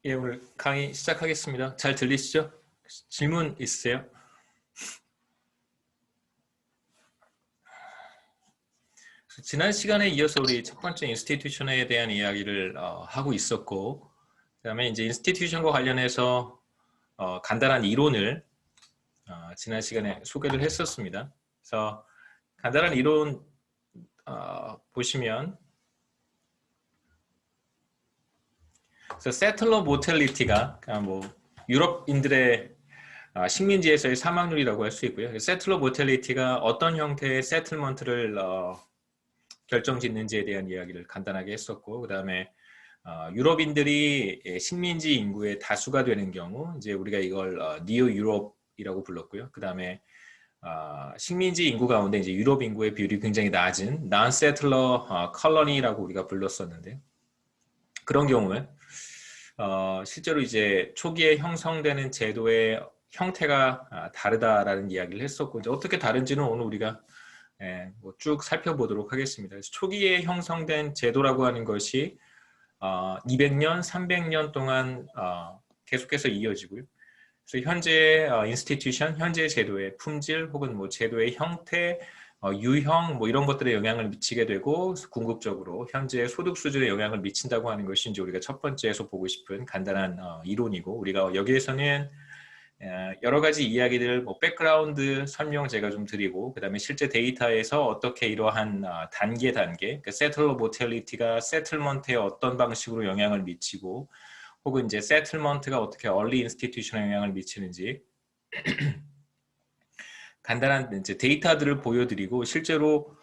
예, 오늘 강의 시작하겠습니다. 잘 들리시죠? 질문 있으세요? 지난 시간에 이어서 우리 첫 번째 인스티튜션에 대한 이야기를 하고 있었고, 그다음에 이제 인스티튜션과 관련해서 간단한 이론을 지난 시간에 소개를 했었습니다. 그래서 간단한 이론 보시면, 그래서 세틀러 모텔리티가 뭐 유럽인들의 식민지에서의 사망률이라고 할 수 있고요. 세틀러 모텔리티가 어떤 형태의 세틀먼트를 결정짓는지에 대한 이야기를 간단하게 했었고, 그 다음에 유럽인들이 식민지 인구의 다수가 되는 경우 이제 우리가 이걸 니오 유럽이라고 불렀고요. 그 다음에 식민지 인구 가운데 이제 유럽 인구의 비율이 굉장히 낮은 non-settler colony라고 우리가 불렀었는데, 그런 경우에 실제로 이제 초기에 형성되는 제도의 형태가 다르다라는 이야기를 했었고, 이제 어떻게 다른지는 오늘 우리가 뭐 쭉 살펴보도록 하겠습니다. 그래서 초기에 형성된 제도라고 하는 것이 200년, 300년 동안 계속해서 이어지고요. 그래서 현재 인스티튜션, 현재 제도의 품질 혹은 뭐 제도의 형태, 유형 뭐 이런 것들에 영향을 미치게 되고 궁극적으로 현재 소득 수준에 영향을 미친다고 하는 것이 이제 우리가 첫 번째에서 보고 싶은 간단한 이론이고, 우리가 여기에서는 여러 가지 이야기들, 뭐 백그라운드 설명 제가 좀 드리고, 그 다음에 실제 데이터에서 어떻게 이러한 단계, 그 세틀러 모텔리티가 세틀먼트에 어떤 방식으로 영향을 미치고, 혹은 이제 세틀먼트가 어떻게 얼리 인스티튜션에 영향을 미치는지 간단한 이제 데이터들을 보여드리고, 실제로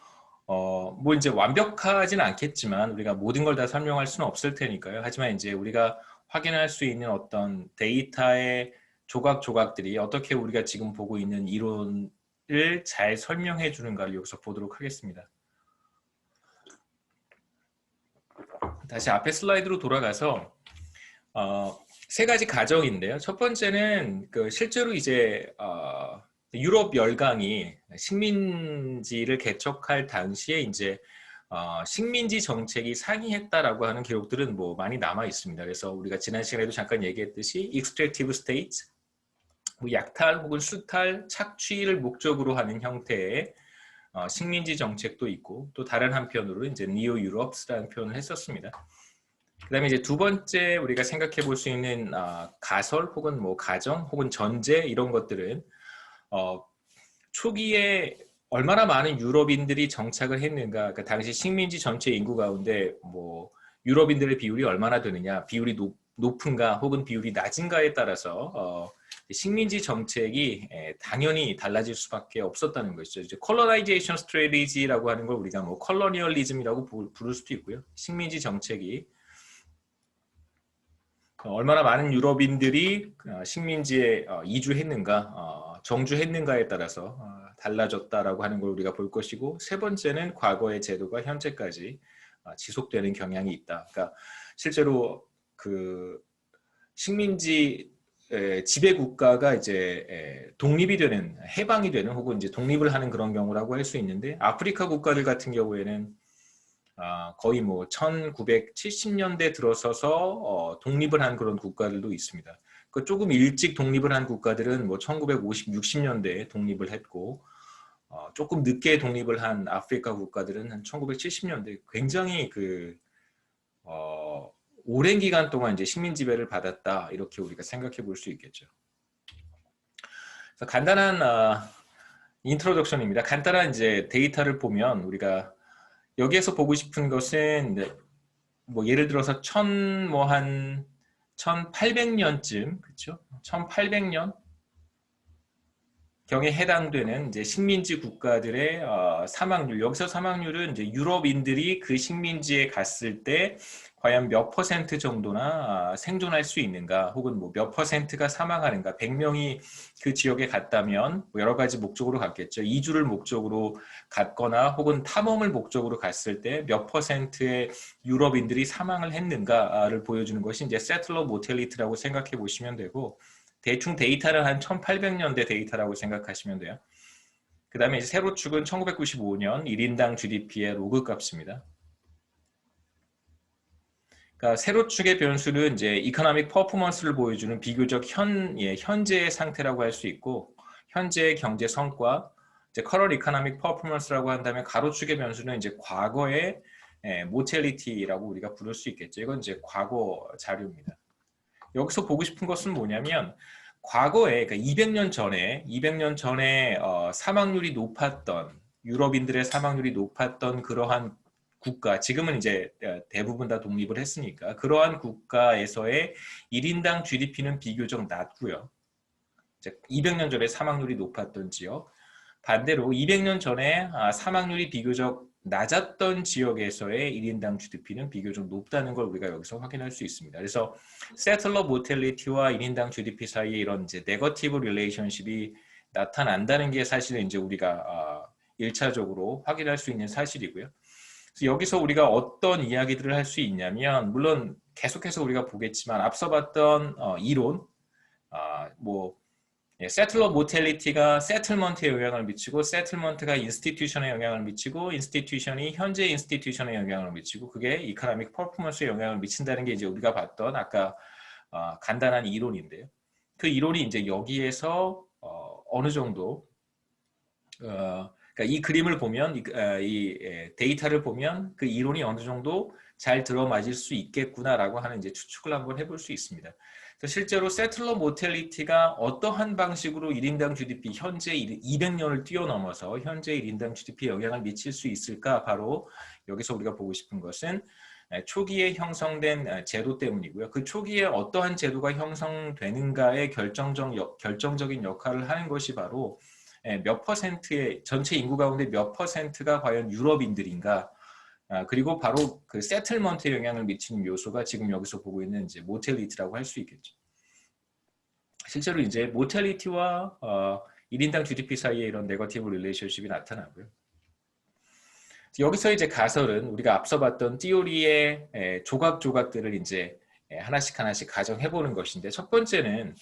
뭐 이제 완벽하진 않겠지만 우리가 모든 걸 다 설명할 수는 없을 테니까요. 하지만 이제 우리가 확인할 수 있는 어떤 데이터의 조각들이 어떻게 우리가 지금 보고 있는 이론을 잘 설명해 주는가를 여기서 보도록 하겠습니다. 다시 앞에 슬라이드로 돌아가서 세 가지 가정인데요. 첫 번째는 실제로 이제 유럽 열강이 식민지를 개척할 당시에 이제 식민지 정책이 상이했다라고 하는 기록들은 뭐 많이 남아 있습니다. 그래서 우리가 지난 시간에도 잠깐 얘기했듯이 extractive state, 뭐 약탈 혹은 수탈, 착취를 목적으로 하는 형태의 식민지 정책도 있고, 또 다른 한편으로 이제 니오 유럽스라는 표현을 했었습니다. 그다음에 이제 두 번째 우리가 생각해 볼 수 있는 가설 혹은 뭐 가정 혹은 전제 이런 것들은 초기에 얼마나 많은 유럽인들이 정착을 했는가, 그 당시 식민지 전체 인구 가운데 뭐 유럽인들의 비율이 얼마나 되느냐, 비율이 높은가 혹은 비율이 낮은가에 따라서 식민지 정책이 당연히 달라질 수밖에 없었다는 것이죠. 이제 콜로나이제이션 스트래티지라고 하는 걸 우리가 뭐 컬러니얼리즘이라고 부를 수도 있고요. 식민지 정책이 얼마나 많은 유럽인들이 식민지에 이주했는가, 정주했는가에 따라서 달라졌다라고 하는 걸 우리가 볼 것이고, 세 번째는 과거의 제도가 현재까지 지속되는 경향이 있다. 그러니까 실제로 그 식민지 지배 국가가 이제 독립이 되는, 해방이 되는 혹은 이제 독립을 하는 그런 경우라고 할 수 있는데, 아프리카 국가들 같은 경우에는 거의 뭐 1970년대 들어서서 독립을 한 그런 국가들도 있습니다. 그 조금 일찍 독립을 한 국가들은 뭐 1950, 60년대에 독립을 했고, 조금 늦게 독립을 한 아프리카 국가들은 한 1970년대 굉장히 오랜 기간 동안 이제 식민 지배를 받았다, 이렇게 우리가 생각해 볼 수 있겠죠. 그래서 간단한 인트로덕션입니다. 간단한 이제 데이터를 보면 우리가 여기에서 보고 싶은 것은 뭐 예를 들어서 한 1800년쯤, 그렇죠? 1800년 경에 해당되는 이제 식민지 국가들의 사망률. 여기서 사망률은 이제 유럽인들이 그 식민지에 갔을 때 과연 몇 퍼센트 정도나 생존할 수 있는가, 혹은 뭐 몇 퍼센트가 사망하는가. 100명이 그 지역에 갔다면 뭐 여러 가지 목적으로 갔겠죠. 이주를 목적으로 갔거나 혹은 탐험을 목적으로 갔을 때 몇 퍼센트의 유럽인들이 사망을 했는가를 보여주는 것이 이제 세틀러 모텔리티라고 생각해 보시면 되고, 대충 데이터를 한 1800년대 데이터라고 생각하시면 돼요. 그 다음에 이제 세로축은 1995년 1인당 GDP의 로그 값입니다. 그러니까 세로축의 변수는 이제 이코노믹 퍼포먼스를 보여주는 비교적 현재의 상태라고 할 수 있고, 현재의 경제 성과, 이제 current economic performance라고 한다면 가로축의 변수는 이제 과거의 mortality라고 우리가 부를 수 있겠죠. 이건 이제 과거 자료입니다. 여기서 보고 싶은 것은 뭐냐면 과거에, 그러니까 200년 전에 사망률이 높았던, 유럽인들의 사망률이 높았던 그러한 국가, 지금은 이제 대부분 다 독립을 했으니까 그러한 국가에서의 1인당 GDP는 비교적 낮고요. 200년 전에 사망률이 높았던 지역, 반대로 200년 전에 사망률이 비교적 낮았던 지역에서의 1인당 GDP는 비교적 높다는 걸 우리가 여기서 확인할 수 있습니다. 그래서 세틀러 모텔리티와 1인당 GDP 사이에 이런 이제 네거티브 릴레이션십이 나타난다는 게 사실은 이제 우리가 1차적으로 확인할 수 있는 사실이고요. 그래서 여기서 우리가 어떤 이야기들을 할 수 있냐면, 물론 계속해서 우리가 보겠지만 앞서 봤던 이론, 세틀러 모텔리티가 세틀먼트에 영향을 미치고, 세틀먼트가 인스티튜션에 영향을 미치고, 인스티튜션이 현재 인스티튜션에 영향을 미치고, 그게 이코노믹 퍼포먼스에 영향을 미친다는 게 이제 우리가 봤던 아까 간단한 이론인데요. 그 이론이 이제 여기에서 어느 정도 그러니까 이 그림을 보면, 이 데이터를 보면 그 이론이 어느 정도 잘 들어맞을 수 있겠구나라고 하는 이제 추측을 한번 해볼 수 있습니다. 실제로 세틀러 모텔리티가 어떠한 방식으로 1인당 GDP, 현재 200년을 뛰어넘어서 현재 1인당 GDP에 영향을 미칠 수 있을까? 바로 여기서 우리가 보고 싶은 것은 초기에 형성된 제도 때문이고요. 그 초기에 어떠한 제도가 형성되는가에 결정적인 역할을 하는 것이 바로 몇 퍼센트의 전체 인구 가운데 몇 퍼센트가 과연 유럽인들인가, 그리고 바로 그 세틀먼트에 영향을 미치는 요소가 지금 여기서 보고 있는 이제 모텔리티라고 할 수 있겠죠. 실제로 이제 모텔리티와 1인당 GDP 사이에 이런 네거티브 릴레이션십이 나타나고요. 여기서 이제 가설은 우리가 앞서 봤던 티오리의 조각들을 이제 하나씩 가정해 보는 것인데, 첫 번째는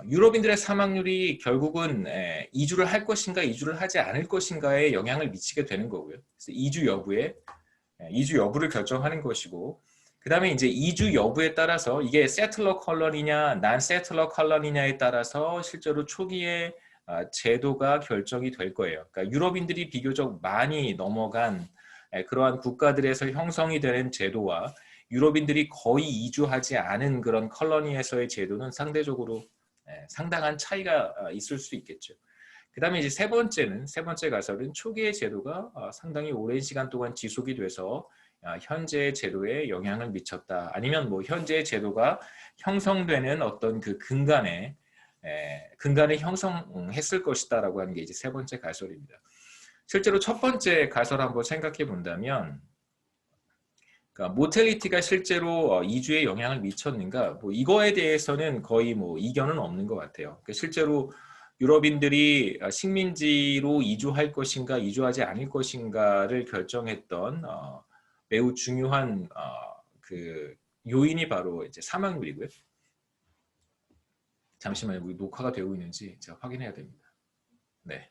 유럽인들의 사망률이 결국은 이주를 할 것인가 이주를 하지 않을 것인가에 영향을 미치게 되는 거고요. 그래서 이주 여부를 결정하는 것이고, 그 다음에 이제 이주 여부에 따라서 이게 세틀러 컬러니냐 난 세틀러 컬러니냐에 따라서 실제로 초기에 제도가 결정이 될 거예요. 그러니까 유럽인들이 비교적 많이 넘어간 그러한 국가들에서 형성이 되는 제도와 유럽인들이 거의 이주하지 않은 그런 컬러니에서의 제도는 상대적으로 상당한 차이가 있을 수 있겠죠. 그 다음에 이제 세 번째 가설은 초기의 제도가 상당히 오랜 시간 동안 지속이 돼서 현재의 제도에 영향을 미쳤다. 아니면 뭐 현재의 제도가 형성되는 어떤 그 근간에 형성했을 것이다라고 하는 게 이제 세 번째 가설입니다. 실제로 첫 번째 가설 한번 생각해 본다면, 그러니까 모텔리티가 실제로 이주에 영향을 미쳤는가, 뭐 이거에 대해서는 거의 뭐 이견은 없는 것 같아요. 그러니까 실제로 유럽인들이 식민지로 이주할 것인가 이주하지 않을 것인가를 결정했던 매우 중요한 그 요인이 바로 이제 사망률이고요. 잠시만요, 우리 녹화가 되고 있는지 제가 확인해야 됩니다. 네.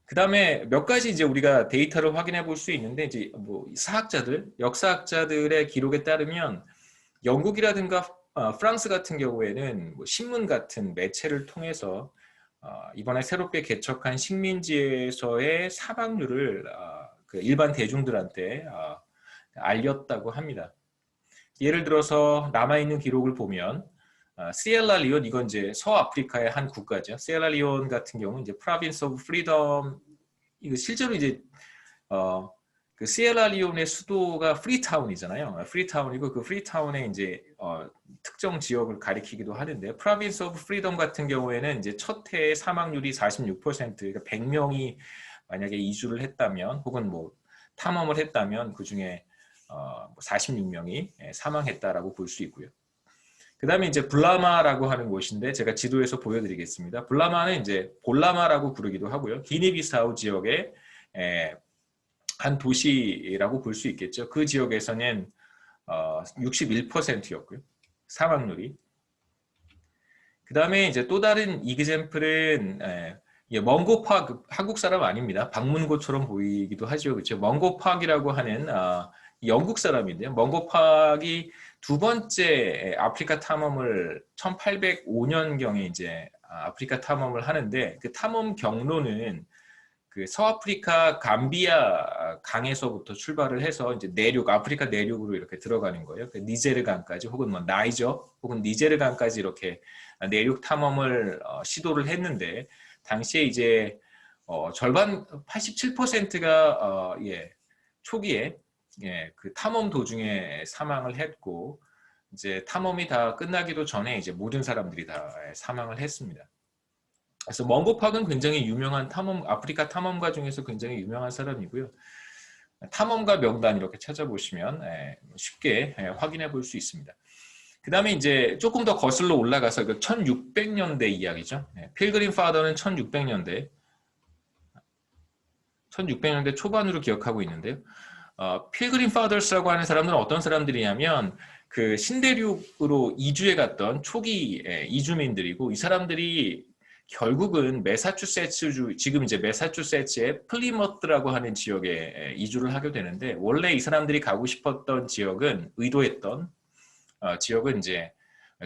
그 다음에 몇 가지 이제 우리가 데이터를 확인해 볼 수 있는데, 이제 뭐 역사학자들의 기록에 따르면 영국이라든가 프랑스 같은 경우에는 뭐 신문 같은 매체를 통해서 이번에 새롭게 개척한 식민지에서의 사망률을 그 일반 대중들한테 알렸다고 합니다. 예를 들어서 남아있는 기록을 보면 시에라리온, 이건 이제 서아프리카의 한 국가죠. 시에라리온 같은 경우는 이제 프로빈스 오브 프리덤, 이거 실제로 이제 그 시에라리온의 수도가 프리타운이잖아요. 프리타운이고 그 프리타운의 이제 특정 지역을 가리키기도 하는데, 프로빈스 오브 프리덤 같은 경우에는 이제 첫 해의 사망률이 46%, 그러니까 100명이 만약에 이주를 했다면 혹은 뭐 탐험을 했다면 그 중에 46명이 사망했다라고 볼 수 있고요. 그 다음에 이제 블라마라고 하는 곳인데, 제가 지도에서 보여드리겠습니다. 블라마는 이제 볼라마라고 부르기도 하고요. 기니비사우 지역의 한 도시라고 볼 수 있겠죠. 그 지역에서는 61%였고요. 사망률이. 그 다음에 이제 또 다른 이그젬플은 멍고팍, 한국 사람 아닙니다. 방문고처럼 보이기도 하죠. 그렇죠? 멍고팍이라고 하는 영국 사람인데요. 먼고팍이 두 번째 아프리카 탐험을 1805년경에 이제 아프리카 탐험을 하는데 그 탐험 경로는 그 서아프리카 감비아 강에서부터 출발을 해서 이제 내륙 아프리카 내륙으로 이렇게 들어가는 거예요. 그 니제르 강까지 혹은 뭐 나이저 혹은 니제르 강까지 이렇게 내륙 탐험을 시도를 했는데 당시에 이제 절반 87%가 초기에 그 탐험 도중에 사망을 했고 이제 탐험이 다 끝나기도 전에 이제 모든 사람들이 다 사망을 했습니다. 그래서 먼고팍은 굉장히 유명한 아프리카 탐험가 중에서 굉장히 유명한 사람이고요. 탐험가 명단 이렇게 찾아보시면 쉽게 확인해 볼 수 있습니다. 그 다음에 이제 조금 더 거슬러 올라가서 1600년대 이야기죠. 필그림 파더는 1600년대 초반으로 기억하고 있는데요. 필그림 파더스라고 하는 사람들은 어떤 사람들이냐면 그 신대륙으로 이주해 갔던 초기 이주민들이고 이 사람들이 결국은 매사추세츠주 지금 이제 매사추세츠의 플리머스라고 하는 지역에 이주를 하게 되는데 원래 이 사람들이 가고 싶었던 지역은 의도했던 지역은 이제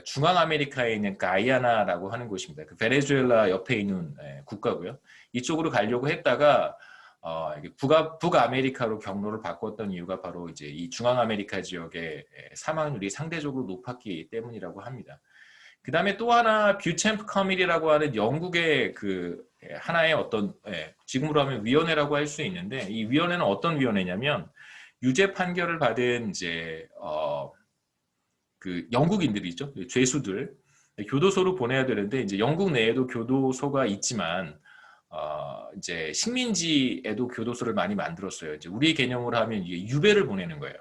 중앙 아메리카에 있는 가이아나라고 하는 곳입니다. 그 베네수엘라 옆에 있는 국가고요. 이쪽으로 가려고 했다가 북아메리카로 경로를 바꿨던 이유가 바로 이제 이 중앙 아메리카 지역의 사망률이 상대적으로 높았기 때문이라고 합니다. 그 다음에 또 하나 뷰챔프 커미티라고 하는 영국의 그 하나의 어떤 지금으로 하면 위원회라고 할 수 있는데 이 위원회는 어떤 위원회냐면 유죄 판결을 받은 이제 그 영국인들이죠. 죄수들 교도소로 보내야 되는데 이제 영국 내에도 교도소가 있지만 이제 식민지에도 교도소를 많이 만들었어요. 이제 우리 개념으로 하면 이게 유배를 보내는 거예요.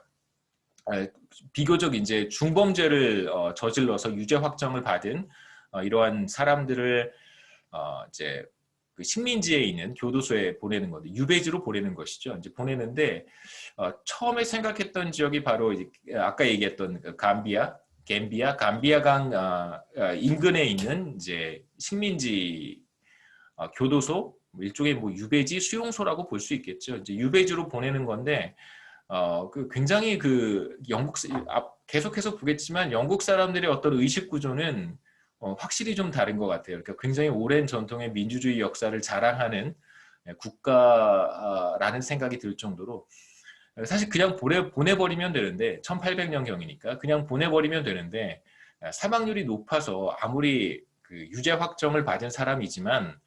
비교적 이제 중범죄를 저질러서 유죄 확정을 받은 이러한 사람들을 이제 그 식민지에 있는 교도소에 보내는 건데 유배지로 보내는 것이죠. 이제 보내는데 처음에 생각했던 지역이 바로 이제 아까 얘기했던 그 감비아강 인근에 있는 이제 식민지 교도소 일종의 뭐 유배지 수용소라고 볼 수 있겠죠. 이제 유배지로 보내는 건데 그 굉장히 그 계속해서 보겠지만 영국 사람들의 어떤 의식 구조는 확실히 좀 다른 것 같아요. 그러니까 굉장히 오랜 전통의 민주주의 역사를 자랑하는 국가라는 생각이 들 정도로 사실 그냥 보내버리면 되는데 1800년경이니까 그냥 보내버리면 되는데 사망률이 높아서 아무리 그 유죄 확정을 받은 사람이지만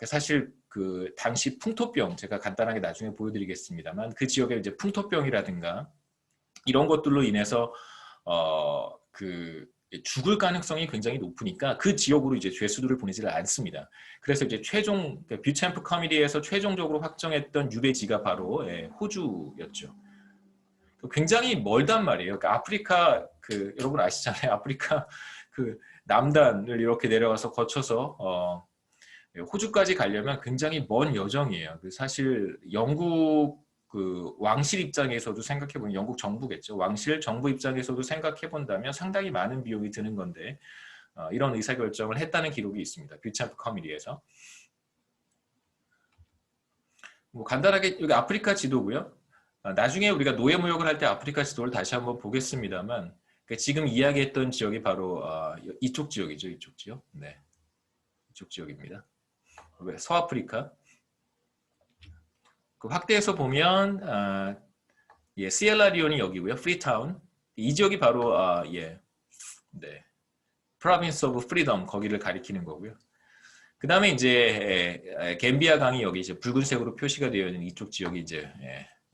사실 그 당시 풍토병 제가 간단하게 나중에 보여드리겠습니다만 그 지역에 이제 풍토병이라든가 이런 것들로 인해서 그 죽을 가능성이 굉장히 높으니까 그 지역으로 이제 죄수들을 보내지를 않습니다. 그래서 이제 최종 뷰챔프 커미티에서 최종적으로 확정했던 유배지가 바로 호주였죠. 굉장히 멀단 말이에요. 그러니까 아프리카 그 여러분 아시잖아요. 아프리카 그 남단을 이렇게 내려와서 거쳐서 호주까지 가려면 굉장히 먼 여정이에요. 사실 영국 그 왕실 입장에서도 생각해보면 영국 정부겠죠. 왕실 정부 입장에서도 생각해본다면 상당히 많은 비용이 드는 건데 이런 의사결정을 했다는 기록이 있습니다. 뷰챔프 커미티에서. 뭐 간단하게 여기 아프리카 지도고요. 나중에 우리가 노예무역을 할 때 아프리카 지도를 다시 한번 보겠습니다만 지금 이야기했던 지역이 바로 이쪽 지역이죠. 이쪽 지역. 네, 이쪽 지역입니다. 서아프리카. 그 확대해서 보면 시엘라리온이 여기고요. 프리타운. 이 지역이 바로 네. Province of Freedom 거기를 가리키는 거고요. 그 다음에 이제 갬비아 강이 여기 이제 붉은색으로 표시가 되어 있는 이쪽 지역이 이제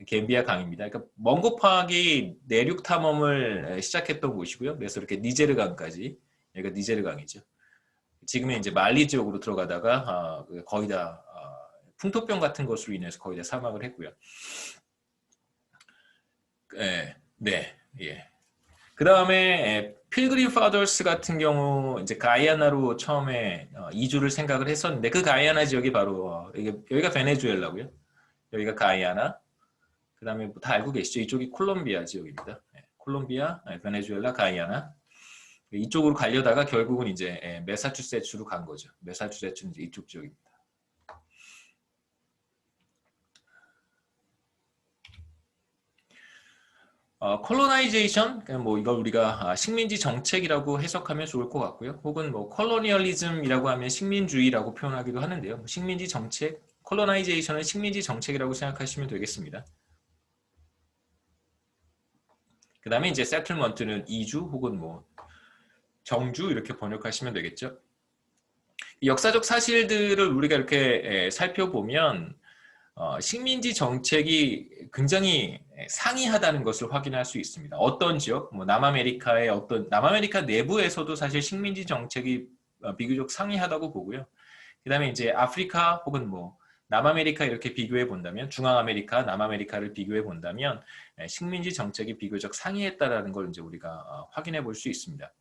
갬비아 강입니다. 그러니까 먼고팍이 내륙 탐험을 시작했던 곳이고요. 그래서 이렇게 니제르 강까지 여기가 니제르 강이죠. 지금의 이제 말리 지역으로 들어가다가 거의 다 풍토병 같은 것으로 인해서 거의 다 사망을 했고요. 네, 예. 그 다음에 필그림 파더스 같은 경우 이제 가이아나로 처음에 이주를 생각을 했었는데 그 가이아나 지역이 바로 여기가 베네수엘라고요. 여기가 가이아나. 그 다음에 다 알고 계시죠? 이쪽이 콜롬비아 지역입니다. 콜롬비아, 베네수엘라, 가이아나. 이쪽으로 가려다가 결국은 이제 매사추세츠로 간 거죠. 매사추세츠는 이제 이쪽 지역입니다. 콜로나이제이션, 뭐 이걸 우리가 식민지 정책이라고 해석하면 좋을 것 같고요. 혹은 뭐 콜로니얼리즘이라고 하면 식민주의라고 표현하기도 하는데요. 식민지 정책, 콜로나이제이션은 식민지 정책이라고 생각하시면 되겠습니다. 그 다음에 이제 세틀먼트는 이주 혹은 뭐 정주 이렇게 번역하시면 되겠죠. 역사적 사실들을 우리가 이렇게 살펴보면 식민지 정책이 굉장히 상이하다는 것을 확인할 수 있습니다. 어떤 지역, 뭐 남아메리카의 남아메리카 내부에서도 사실 식민지 정책이 비교적 상이하다고 보고요. 그다음에 이제 아프리카 혹은 뭐 남아메리카 이렇게 비교해 본다면, 중앙아메리카, 남아메리카를 비교해 본다면 식민지 정책이 비교적 상이했다라는 걸 이제 우리가 확인해 볼 수 있습니다.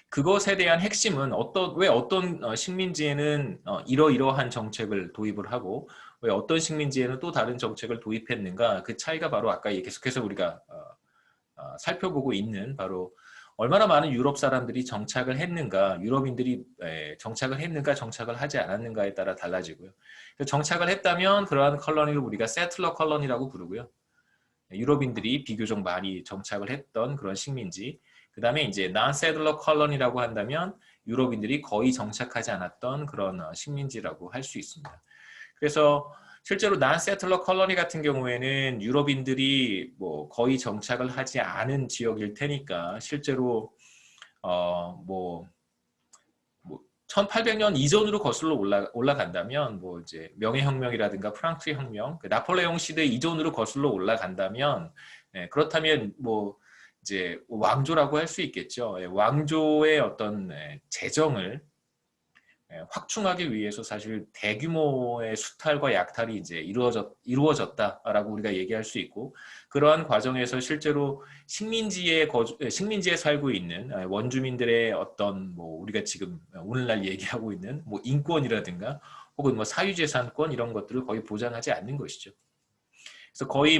그것에 대한 핵심은 왜 어떤 식민지에는 이러이러한 정책을 도입을 하고 왜 어떤 식민지에는 또 다른 정책을 도입했는가, 그 차이가 바로 아까 계속해서 우리가 살펴보고 있는 바로 얼마나 많은 유럽 사람들이 정착을 했는가, 유럽인들이 정착을 했는가 정착을 하지 않았는가에 따라 달라지고요. 정착을 했다면 그러한 컬러니를 우리가 세틀러 컬러니라고 부르고요. 유럽인들이 비교적 많이 정착을 했던 그런 식민지, 그 다음에 이제 non-settler colony라고 한다면 유럽인들이 거의 정착하지 않았던 그런 식민지라고 할 수 있습니다. 그래서 실제로 non-settler colony 같은 경우에는 유럽인들이 뭐 거의 정착을 하지 않은 지역일 테니까 실제로 뭐 1800년 이전으로 거슬러 올라간다면 뭐 이제 명예혁명이라든가 프랑스 혁명, 그 나폴레옹 시대 이전으로 거슬러 올라간다면 그렇다면 뭐 이제 왕조라고 할 수 있겠죠. 왕조의 어떤 재정을 확충하기 위해서 사실 대규모의 수탈과 약탈이 이제 이루어졌다라고 우리가 얘기할 수 있고, 그러한 과정에서 실제로 식민지에 살고 있는 원주민들의 어떤 뭐 우리가 지금 오늘날 얘기하고 있는 뭐 인권이라든가 혹은 뭐 사유재산권 이런 것들을 거의 보장하지 않는 것이죠. 그래서 거의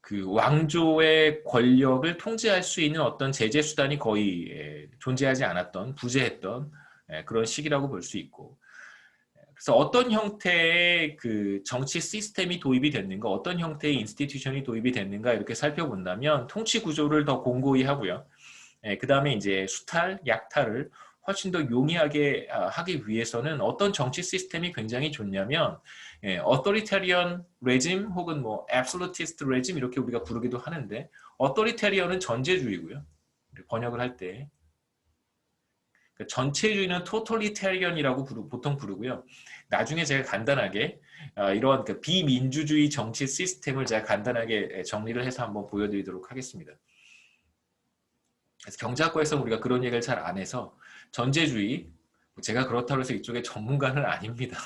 그 왕조의 권력을 통제할 수 있는 어떤 제재 수단이 거의 존재하지 않았던, 부재했던 그런 시기라고 볼 수 있고, 그래서 어떤 형태의 그 정치 시스템이 도입이 됐는가, 어떤 형태의 인스티튜션이 도입이 됐는가 이렇게 살펴본다면 통치 구조를 더 공고히 하고요. 그 다음에 이제 수탈, 약탈을 훨씬 더 용이하게 하기 위해서는 어떤 정치 시스템이 굉장히 좋냐면 어토리테리언 레짐 혹은 뭐 앱솔루티스트 레짐 이렇게 우리가 부르기도 하는데, 어토리테리언은 전제주의고요. 번역을 할 때 전체주의는 토탈리테리언이라고 보통 부르고요. 나중에 제가 간단하게 이런 그 비민주주의 정치 시스템을 제가 간단하게 정리를 해서 한번 보여드리도록 하겠습니다. 그래서 경제학과에서 우리가 그런 얘기를 잘 안 해서 전제주의, 제가 그렇다고 해서 이쪽에 전문가는 아닙니다.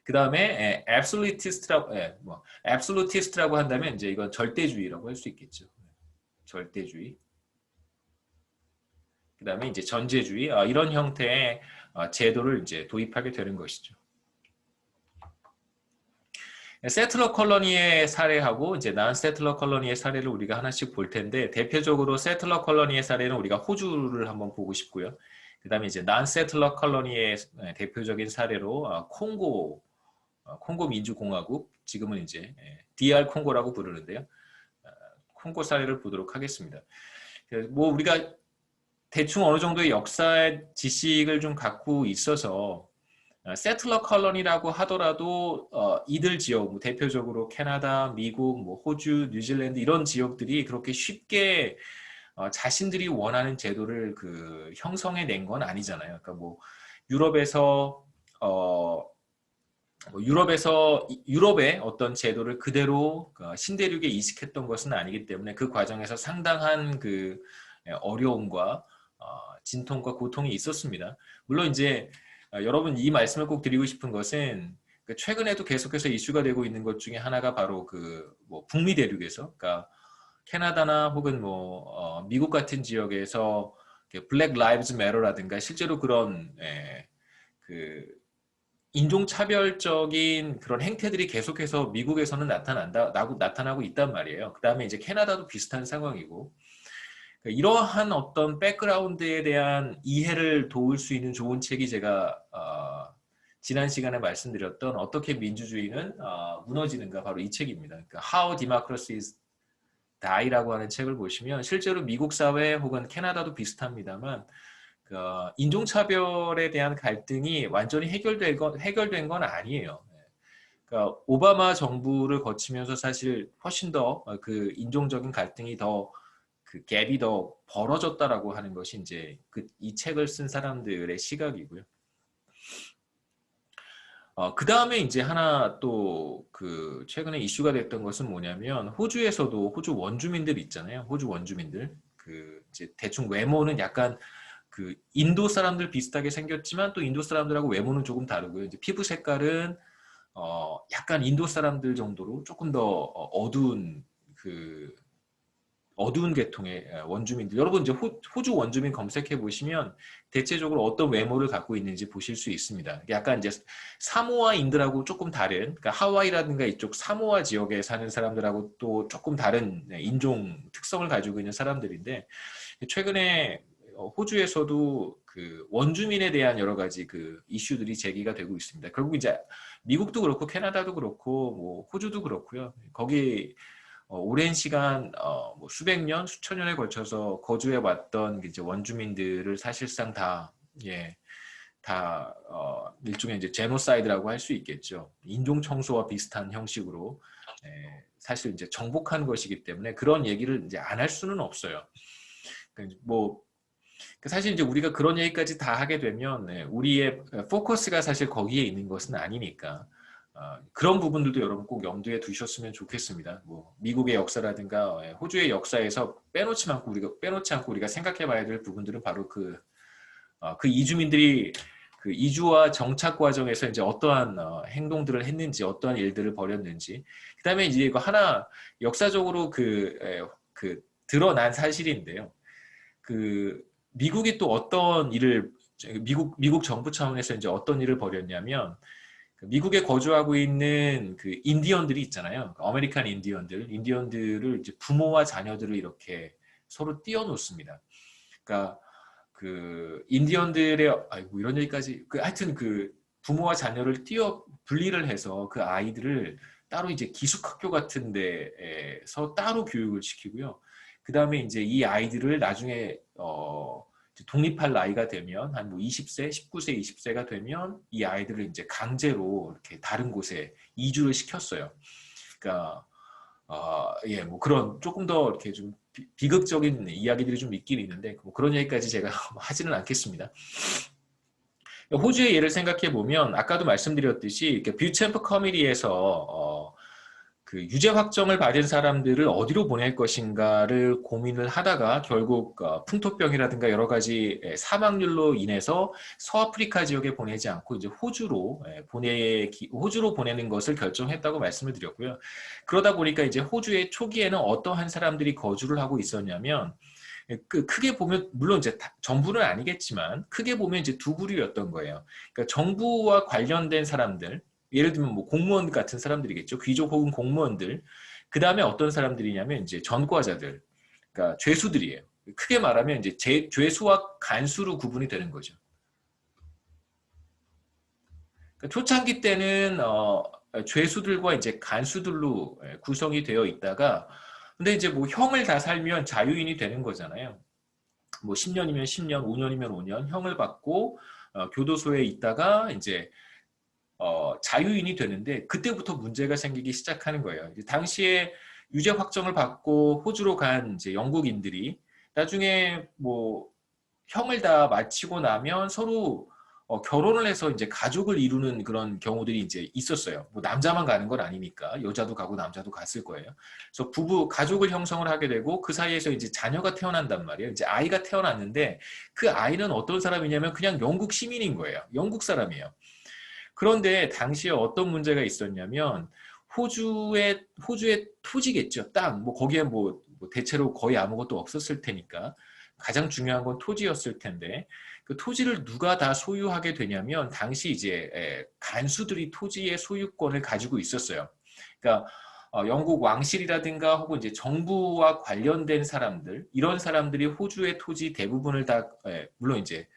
그 다음에 앱솔루티스트라고 한다면 이제 이건 절대주의라고 할 수 있겠죠. 절대주의. 그 다음에 이제 전제주의, 이런 형태의 제도를 이제 도입하게 되는 것이죠. 세틀러 컬러니의 사례하고 이제 난 세틀러 컬러니의 사례를 우리가 하나씩 볼 텐데, 대표적으로 세틀러 컬러니의 사례는 우리가 호주를 한번 보고 싶고요. 그 다음에 이제 난 세틀러 컬러니의 대표적인 사례로 콩고 민주공화국, 지금은 이제 DR 콩고라고 부르는데요. 콩고 사례를 보도록 하겠습니다. 뭐 우리가 대충 어느 정도의 역사 지식을 좀 갖고 있어서 세틀러 컬러니라고 하더라도 이들 지역, 뭐 대표적으로 캐나다, 미국, 뭐 호주, 뉴질랜드 이런 지역들이 그렇게 쉽게 자신들이 원하는 제도를 그 형성해낸 건 아니잖아요. 그러니까 뭐 유럽에서 유럽의 어떤 제도를 그대로 신대륙에 이식했던 것은 아니기 때문에 그 과정에서 상당한 그 어려움과 진통과 고통이 있었습니다. 물론 이제 여러분 이 말씀을 꼭 드리고 싶은 것은 최근에도 계속해서 이슈가 되고 있는 것 중에 하나가 바로 그 뭐 북미 대륙에서, 그러니까 캐나다나 혹은 뭐 미국 같은 지역에서 블랙 라이브즈 매터라든가 실제로 그런 그 인종차별적인 그런 행태들이 계속해서 미국에서는 나타나고 있단 말이에요. 그 다음에 이제 캐나다도 비슷한 상황이고, 이러한 어떤 백그라운드에 대한 이해를 도울 수 있는 좋은 책이 제가 지난 시간에 말씀드렸던 어떻게 민주주의는 무너지는가 바로 이 책입니다. 그러니까 How Democracies Die라고 하는 책을 보시면 실제로 미국 사회 혹은 캐나다도 비슷합니다만 인종차별에 대한 갈등이 완전히 해결된 건 아니에요. 그러니까 오바마 정부를 거치면서 사실 훨씬 더 그 인종적인 갈등이 더 그 갭이 더 벌어졌다라고 하는 것이 이제 이 책을 쓴 사람들의 시각이고요. 그 다음에 이제 하나 또 그 최근에 이슈가 됐던 것은 뭐냐면 호주에서도 호주 원주민들 있잖아요. 호주 원주민들 그 이제 대충 외모는 약간 그 인도 사람들 비슷하게 생겼지만 또 인도 사람들하고 외모는 조금 다르고요. 이제 피부 색깔은 약간 인도 사람들 정도로 조금 더 어두운 계통의 원주민들. 여러분 이제 호주 원주민 검색해 보시면 대체적으로 어떤 외모를 갖고 있는지 보실 수 있습니다. 약간 이제 사모아인들하고 조금 다른, 그러니까 하와이라든가 이쪽 사모아 지역에 사는 사람들하고 또 조금 다른 인종 특성을 가지고 있는 사람들인데 최근에 호주에서도 그 원주민에 대한 여러 가지 그 이슈들이 제기가 되고 있습니다. 결국 이제 미국도 그렇고 캐나다도 그렇고 뭐 호주도 그렇고요. 거기 오랜 시간 뭐 수백 년, 수천 년에 걸쳐서 거주해 왔던 이제 원주민들을 사실상 다 일종의 이제 제노사이드라고 할 수 있겠죠. 인종 청소와 비슷한 형식으로 사실 이제 정복한 것이기 때문에 그런 얘기를 이제 안 할 수는 없어요. 뭐 사실 이제 우리가 그런 얘기까지 다 하게 되면 우리의 포커스가 사실 거기에 있는 것은 아니니까. 그런 부분들도 여러분 꼭 염두에 두셨으면 좋겠습니다. 뭐 미국의 역사라든가 호주의 역사에서 빼놓지 않고 우리가 생각해봐야 될 부분들은 바로 그 이주민들이 그 이주와 정착 과정에서 이제 어떠한 행동들을 했는지, 어떠한 일들을 벌였는지, 그다음에 이제 이거 하나 역사적으로 그 드러난 사실인데요. 그 미국이 또 어떤 일을 미국 정부 차원에서 이제 어떤 일을 벌였냐면. 미국에 거주하고 있는 그 인디언들이 있잖아요. 아메리칸 인디언들을 이제 부모와 자녀들을 이렇게 서로 띄워놓습니다. 그러니까 그 인디언들의 아이고 이런 얘기까지 하여튼 그 부모와 자녀를 분리를 해서 그 아이들을 따로 이제 기숙학교 같은 데에서 따로 교육을 시키고요. 그 다음에 이제 이 아이들을 나중에 독립할 나이가 되면 한 뭐 20세, 19세, 20세가 되면 이 아이들을 이제 강제로 이렇게 다른 곳에 이주를 시켰어요. 그러니까 뭐 그런 조금 더 이렇게 좀 비극적인 이야기들이 좀 있긴 있는데 뭐 그런 얘기까지 제가 하지는 않겠습니다. 호주의 예를 생각해 보면 아까도 말씀드렸듯이 뷰챔프 커미티에서 그 유죄 확정을 받은 사람들을 어디로 보낼 것인가를 고민을 하다가 결국 풍토병이라든가 여러 가지 사망률로 인해서 서아프리카 지역에 보내지 않고 이제 호주로 보내는 것을 결정했다고 말씀을 드렸고요. 그러다 보니까 이제 호주의 초기에는 어떠한 사람들이 거주를 하고 있었냐면 크게 보면 물론 이제 전부는 아니겠지만 크게 보면 이제 두 부류였던 거예요. 그러니까 정부와 관련된 사람들, 예를 들면 뭐 공무원 같은 사람들이겠죠. 귀족 혹은 공무원들. 그 다음에 어떤 사람들이냐면 이제 전과자들, 그러니까 죄수들이에요. 크게 말하면 이제 죄수와 간수로 구분이 되는 거죠. 그러니까 초창기 때는 죄수들과 이제 간수들로 구성이 되어 있다가, 근데 이제 뭐 형을 다 살면 자유인이 되는 거잖아요. 뭐 10년이면 10년, 5년이면 5년 형을 받고 교도소에 있다가 이제 자유인이 되는데 그때부터 문제가 생기기 시작하는 거예요. 당시에 유죄 확정을 받고 호주로 간 이제 영국인들이 나중에 뭐 형을 다 마치고 나면 서로 결혼을 해서 이제 가족을 이루는 그런 경우들이 이제 있었어요. 뭐 남자만 가는 건 아니니까 여자도 가고 남자도 갔을 거예요. 그래서 가족을 형성을 하게 되고 그 사이에서 이제 자녀가 태어난단 말이에요. 이제 아이가 태어났는데 그 아이는 어떤 사람이냐면 그냥 영국 시민인 거예요. 영국 사람이에요. 그런데 당시에 어떤 문제가 있었냐면 호주의 토지겠죠. 땅. 뭐 거기에 뭐 대체로 거의 아무것도 없었을 테니까 가장 중요한 건 토지였을 텐데 그 토지를 누가 다 소유하게 되냐면 당시 이제 간수들이 토지의 소유권을 가지고 있었어요. 그러니까 영국 왕실이라든가 혹은 이제 정부와 관련된 사람들 이런 사람들이 호주의 토지 대부분을 다 물론 이제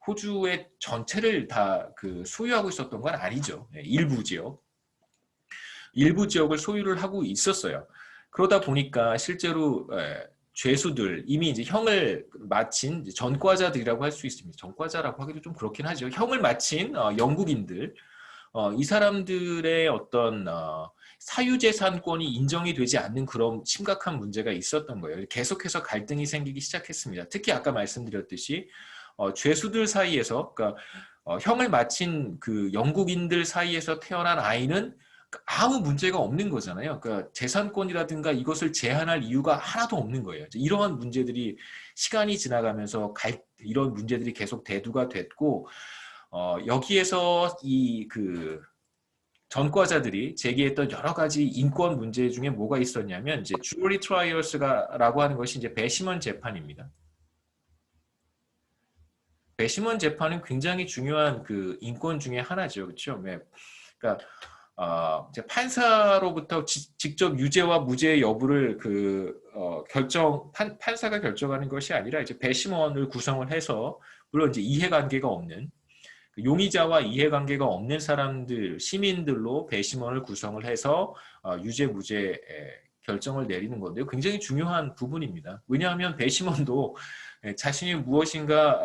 호주의 전체를 다 그 소유하고 있었던 건 아니죠. 일부 지역을 소유를 하고 있었어요. 그러다 보니까 실제로 죄수들, 이미 이제 형을 마친 전과자들이라고 할 수 있습니다. 전과자라고 하기도 좀 그렇긴 하죠. 형을 마친 영국인들, 이 사람들의 어떤 사유재산권이 인정이 되지 않는 그런 심각한 문제가 있었던 거예요. 계속해서 갈등이 생기기 시작했습니다. 특히 아까 말씀드렸듯이 죄수들 사이에서, 그러니까 형을 마친 그 영국인들 사이에서 태어난 아이는 아무 문제가 없는 거잖아요. 그러니까 재산권이라든가 이것을 제한할 이유가 하나도 없는 거예요. 이러한 문제들이 시간이 지나가면서 이런 문제들이 계속 대두가 됐고, 여기에서 이 그 전과자들이 제기했던 여러 가지 인권 문제 중에 뭐가 있었냐면 이제 주리 트라이얼스라고 하는 것이 이제 배심원 재판입니다. 배심원 재판은 굉장히 중요한 그 인권 중에 하나죠, 그렇죠? 그러니까 이제 판사로부터 직접 유죄와 무죄 여부를 판사가 결정하는 것이 아니라 이제 배심원을 구성을 해서 물론 이제 이해관계가 없는 용의자와 이해관계가 없는 사람들, 시민들로 배심원을 구성을 해서 유죄, 무죄 결정을 내리는 건데요. 굉장히 중요한 부분입니다. 왜냐하면 배심원도 자신이 무엇인가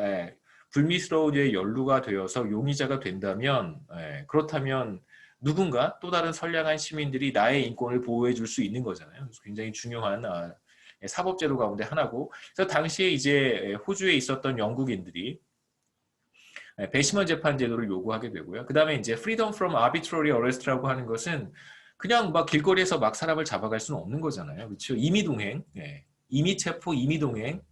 불미스러운 일에 연루가 되어서 용의자가 된다면 그렇다면 누군가 또 다른 선량한 시민들이 나의 인권을 보호해 줄 수 있는 거잖아요. 그래서 굉장히 중요한 사법제도 가운데 하나고, 그래서 당시에 이제 호주에 있었던 영국인들이 배심원 재판 제도를 요구하게 되고요. 그 다음에 이제 Freedom from Arbitrary Arrest라고 하는 것은 그냥 막 길거리에서 막 사람을 잡아갈 수는 없는 거잖아요. 그렇죠? 임의동행, 임의체포, 임의동행.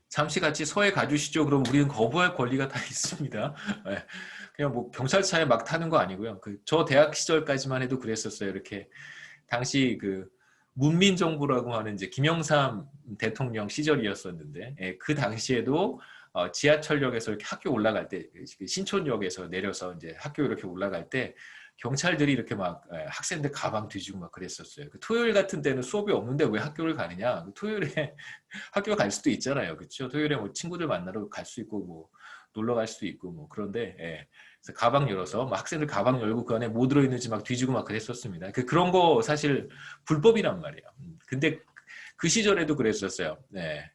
잠시 같이 서해 가주시죠. 그럼 우리는 거부할 권리가 다 있습니다. 그냥 뭐 경찰차에 막 타는 거 아니고요. 저 대학 시절까지만 해도 그랬었어요. 이렇게 당시 그 문민정부라고 하는 이제 김영삼 대통령 시절이었었는데 그 당시에도 지하철역에서 이렇게 학교 올라갈 때 신촌역에서 내려서 이제 학교 이렇게 올라갈 때 경찰들이 이렇게 막 학생들 가방 뒤지고 막 그랬었어요. 토요일 같은 때는 수업이 없는데 왜 학교를 가느냐? 토요일에 학교 갈 수도 있잖아요, 그렇죠? 토요일에 뭐 친구들 만나러 갈 수 있고 뭐 놀러 갈 수도 있고 뭐 그런데 그래서 가방 열어서 막 학생들 가방 열고 그 안에 뭐 들어있는지 막 뒤지고 막 그랬었습니다. 그런 거 사실 불법이란 말이에요. 근데 그 시절에도 그랬었어요. 네.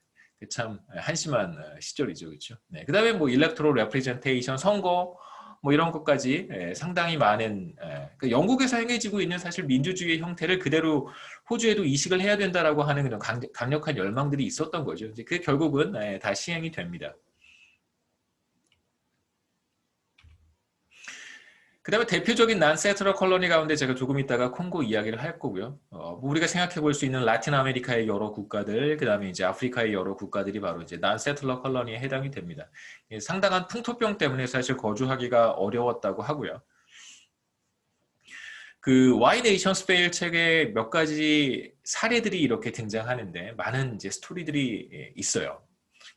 참 한심한 시절이죠, 그렇죠? 네. 그다음에 뭐 일렉토럴 레프레젠테이션 선거 뭐 이런 것까지 상당히 많은 그 영국에서 행해지고 있는 사실 민주주의 형태를 그대로 호주에도 이식을 해야 된다라고 하는 그런 강력한 열망들이 있었던 거죠. 이제 그게 결국은 다 시행이 됩니다. 그 다음에 대표적인 난세트러 컬러니 가운데 제가 조금 있다가 콩고 이야기를 할 거고요. 뭐 우리가 생각해 볼 수 있는 라틴 아메리카의 여러 국가들, 그 다음에 이제 아프리카의 여러 국가들이 바로 이제 난세틀러 컬러니에 해당이 됩니다. 상당한 풍토병 때문에 사실 거주하기가 어려웠다고 하고요. 그 Why Nations Fail 책에 몇 가지 사례들이 이렇게 등장하는데 많은 이제 스토리들이 있어요.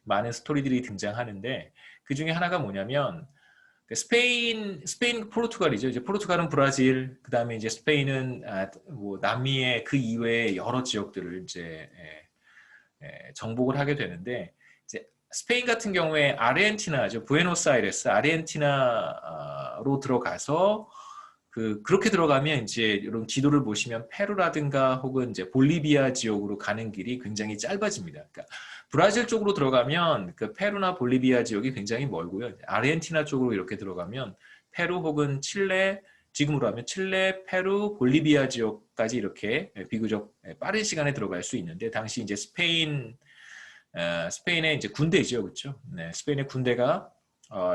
많은 스토리들이 등장하는데 그 중에 하나가 뭐냐면 스페인, 포르투갈이죠. 이제 포르투갈은 브라질, 그 다음에 이제 스페인은 뭐 남미의 그 이외의 여러 지역들을 이제 정복을 하게 되는데 이제 스페인 같은 경우에 아르헨티나죠. 부에노스아이레스, 아르헨티나로 들어가서 그렇게 들어가면 이제 여러분 지도를 보시면 페루라든가 혹은 이제 볼리비아 지역으로 가는 길이 굉장히 짧아집니다. 그러니까 브라질 쪽으로 들어가면 그 페루나 볼리비아 지역이 굉장히 멀고요. 아르헨티나 쪽으로 이렇게 들어가면 페루 혹은 칠레, 지금으로 하면 칠레, 페루, 볼리비아 지역까지 이렇게 비교적 빠른 시간에 들어갈 수 있는데 당시 이제 스페인의 이제 군대죠, 그렇죠? 네, 스페인의 군대가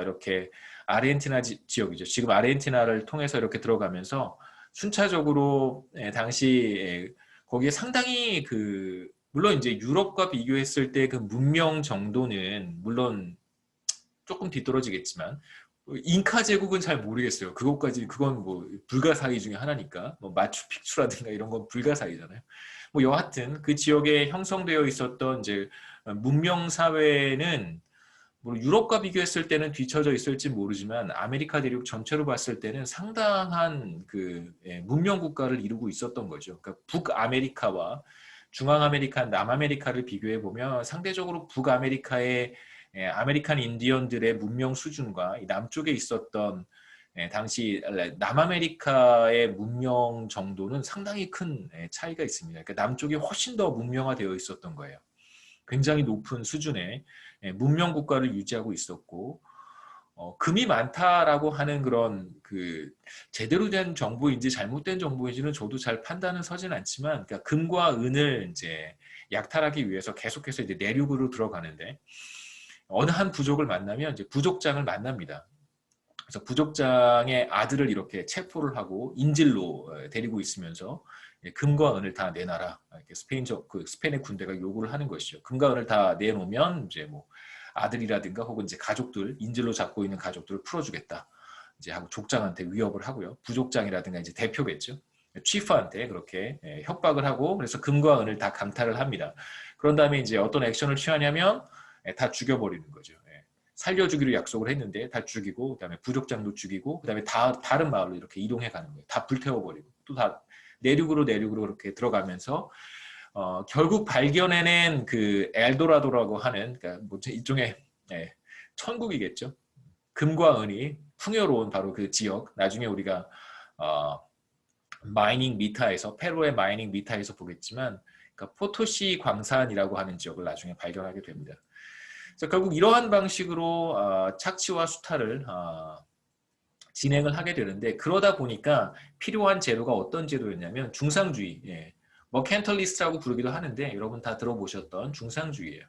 이렇게 아르헨티나 지역이죠. 지금 아르헨티나를 통해서 이렇게 들어가면서 순차적으로 당시 거기에 상당히 물론 이제 유럽과 비교했을 때 그 문명 정도는 물론 조금 뒤떨어지겠지만 잉카 제국은 잘 모르겠어요. 그건 뭐 불가사의 중에 하나니까 뭐 마추픽추라든가 이런 건 불가사의잖아요. 뭐 여하튼 그 지역에 형성되어 있었던 이제 문명 사회는 뭐 유럽과 비교했을 때는 뒤처져 있을지 모르지만 아메리카 대륙 전체로 봤을 때는 상당한 문명 국가를 이루고 있었던 거죠. 그러니까 북아메리카와 중앙아메리카, 남아메리카를 비교해 보면 상대적으로 북아메리카의 아메리칸 인디언들의 문명 수준과 이 남쪽에 있었던 당시 남아메리카의 문명 정도는 상당히 큰 차이가 있습니다. 그러니까 남쪽이 훨씬 더 문명화되어 있었던 거예요. 굉장히 높은 수준의 문명 국가를 유지하고 있었고 금이 많다라고 하는 그런 그 제대로 된 정보인지 잘못된 정보인지는 저도 잘 판단은 서진 않지만, 그러니까 금과 은을 이제 약탈하기 위해서 계속해서 이제 내륙으로 들어가는데 어느 한 부족을 만나면 이제 부족장을 만납니다. 그래서 부족장의 아들을 이렇게 체포를 하고 인질로 데리고 있으면서 금과 은을 다 내놔라. 이렇게 스페인의 군대가 요구를 하는 것이죠. 금과 은을 다 내놓으면 이제 뭐 아들이라든가 혹은 이제 가족들, 인질로 잡고 있는 가족들을 풀어주겠다. 이제 하고 족장한테 위협을 하고요. 부족장이라든가 이제 대표겠죠. 치프한테 그렇게 협박을 하고, 그래서 금과 은을 다 강탈을 합니다. 그런 다음에 이제 어떤 액션을 취하냐면 다 죽여버리는 거죠. 살려주기로 약속을 했는데 다 죽이고, 그다음에 부족장도 죽이고, 그다음에 다른 마을로 이렇게 이동해 가는 거예요. 다 불태워버리고, 또 다 내륙으로 그렇게 들어가면서 결국 발견해낸 그 엘도라도라고 하는, 그러니까 뭐 일종의 천국이겠죠. 금과 은이 풍요로운 바로 그 지역. 나중에 우리가 마이닝 미타에서, 페루의 마이닝 미타에서 보겠지만, 그러니까 포토시 광산이라고 하는 지역을 나중에 발견하게 됩니다. 그래서 결국 이러한 방식으로 착취와 수탈을 진행을 하게 되는데, 그러다 보니까 필요한 제도가 어떤 제도였냐면 중상주의, 머캔털리스트라고 부르기도 하는데 여러분 다 들어보셨던 중상주의예요.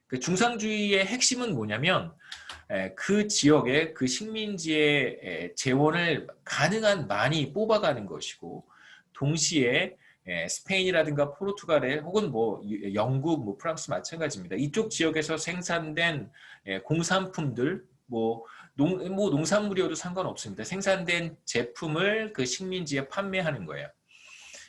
그 중상주의의 핵심은 뭐냐면 그 지역의 그 식민지의 재원을 가능한 많이 뽑아가는 것이고, 동시에 스페인이라든가 포르투갈에 혹은 뭐 영국, 뭐 프랑스 마찬가지입니다. 이쪽 지역에서 생산된 공산품들, 뭐 농산물이어도 상관없습니다. 생산된 제품을 그 식민지에 판매하는 거예요.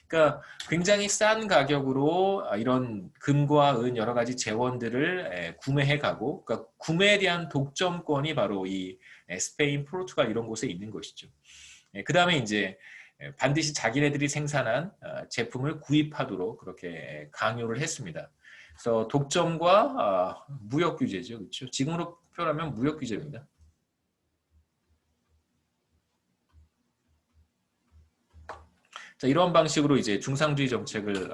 그러니까 굉장히 싼 가격으로 이런 금과 은 여러 가지 재원들을 구매해 가고, 그러니까 구매에 대한 독점권이 바로 이 스페인, 포르투갈 이런 곳에 있는 것이죠. 그 다음에 이제 반드시 자기네들이 생산한 제품을 구입하도록 그렇게 강요를 했습니다. 그래서 독점과 무역 규제죠, 그렇죠? 지금으로 표현하면 무역 규제입니다. 자, 이런 방식으로 이제 중상주의 정책을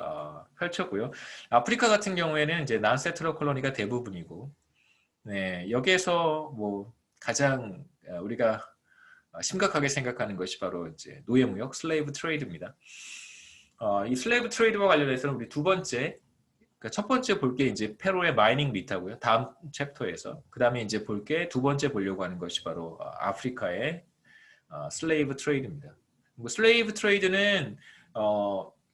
펼쳤고요. 아프리카 같은 경우에는 이제 난세틀러 콜로니가 대부분이고, 네, 여기에서 뭐 가장 우리가 심각하게 생각하는 것이 바로 이제 노예무역, 슬레이브 트레이드입니다. 이 슬레이브 트레이드와 관련해서는 우리 두 번째, 그러니까 첫 번째 볼 게 이제 페루의 마이닝 미타고요. 다음 챕터에서. 그 다음에 이제 볼 게 두 번째 보려고 하는 것이 바로 아프리카의 슬레이브 트레이드입니다. 뭐 슬레이브 트레이드는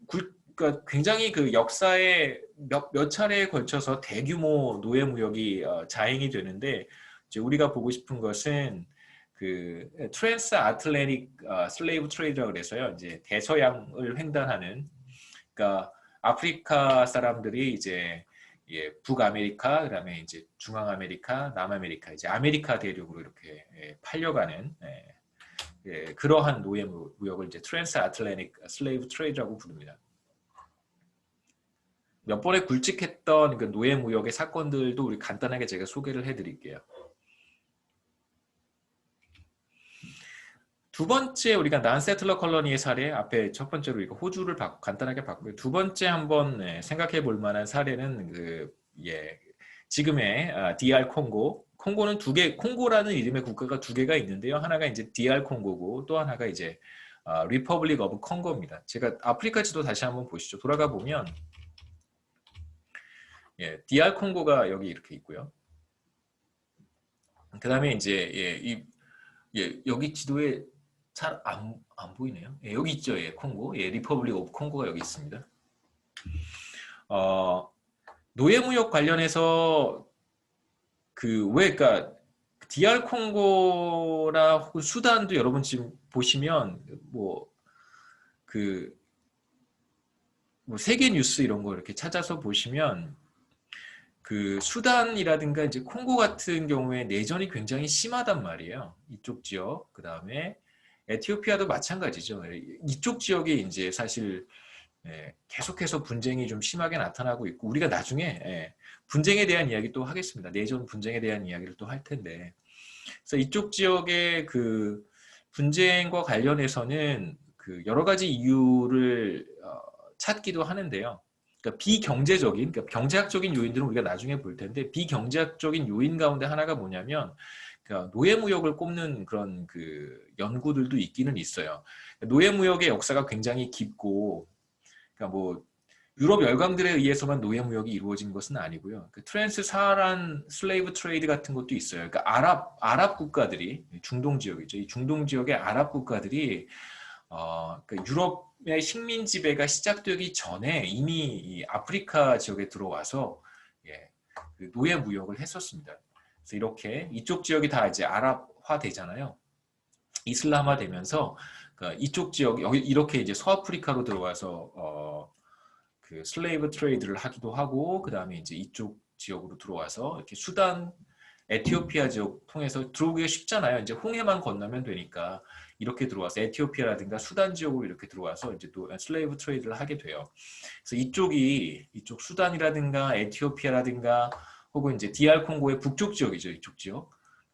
그러니까 굉장히 그 역사에 몇 차례에 걸쳐서 대규모 노예 무역이 자행이 되는데, 이제 우리가 보고 싶은 것은 그 트랜스 아틀랜틱 슬레이브 트레이드라고 그래서요. 이제 대서양을 횡단하는, 그러니까 아프리카 사람들이 이제 북아메리카, 그다음에 이제 중앙아메리카, 남아메리카, 이제 아메리카 대륙으로 이렇게 팔려가는 그러한 노예 무역을 이제 트랜스 아틀랜틱 슬레이브 트레이드라고 부릅니다. 몇 번에 굵직했던 그 노예 무역의 사건들도 우리 간단하게 제가 소개를 해드릴게요. 두 번째 우리가 난세틀러 컬러니의 사례, 앞에 첫 번째로 이거 호주를 간단하게 봤고요. 두 번째 한번 생각해 볼 만한 사례는 지금의 DR 콩고. 콩고는 콩고라는 이름의 국가가 두 개가 있는데요. 하나가 이제 DR 콩고고 또 하나가 이제 리퍼블릭 오브 콩고입니다. 제가 아프리카 지도 다시 한번 보시죠. 돌아가 보면 DR 콩고가 여기 이렇게 있고요. 그 다음에 이제 여기 지도에 잘 안 보이네요. 여기 있죠. 콩고. 리퍼블릭 오브 콩고가 여기 있습니다. 노예무역 관련해서 그러니까 DR 콩고나 혹은 수단도 여러분 지금 보시면 뭐 세계 뉴스 이런 거 이렇게 찾아서 보시면 그 수단이라든가 이제 콩고 같은 경우에 내전이 굉장히 심하단 말이에요. 이쪽 지역. 그 다음에 에티오피아도 마찬가지죠. 이쪽 지역에 이제 사실 계속해서 분쟁이 좀 심하게 나타나고 있고 우리가 나중에 분쟁에 대한 이야기 또 하겠습니다. 내전 분쟁에 대한 이야기를 또 할 텐데 그래서 이쪽 지역의 그 분쟁과 관련해서는 그 여러 가지 이유를 찾기도 하는데요. 그러니까 비경제적인, 그러니까 경제학적인 요인들은 우리가 나중에 볼 텐데 비경제학적인 요인 가운데 하나가 뭐냐면 그러니까 노예무역을 꼽는 그런 그 연구들도 있기는 있어요. 노예무역의 역사가 굉장히 깊고, 그러니까 뭐 유럽 열강들에 의해서만 노예무역이 이루어진 것은 아니고요. 그 트랜스 사하란 슬레이브 트레이드 같은 것도 있어요. 그러니까 아랍 국가들이 중동 지역이죠. 이 중동 지역의 아랍 국가들이 그러니까 유럽의 식민 지배가 시작되기 전에 이미 이 아프리카 지역에 들어와서 그 노예 무역을 했었습니다. 그래서 이렇게 이쪽 지역이 다 이제 아랍화 되잖아요. 이슬람화 되면서 그러니까 이쪽 지역 여기 이렇게 이제 서아프리카로 들어와서 그 슬레이브 트레이드를 하기도 하고 그 다음에 이제 이쪽 지역으로 들어와서 이렇게 수단, 에티오피아 지역 통해서 들어오기가 쉽잖아요. 이제 홍해만 건너면 되니까 이렇게 들어와서 에티오피아라든가 수단 지역으로 이렇게 들어와서 이제 또 슬레이브 트레이드를 하게 돼요. 그래서 이쪽 수단이라든가 에티오피아라든가 혹은 이제 DR 콩고의 북쪽 지역이죠.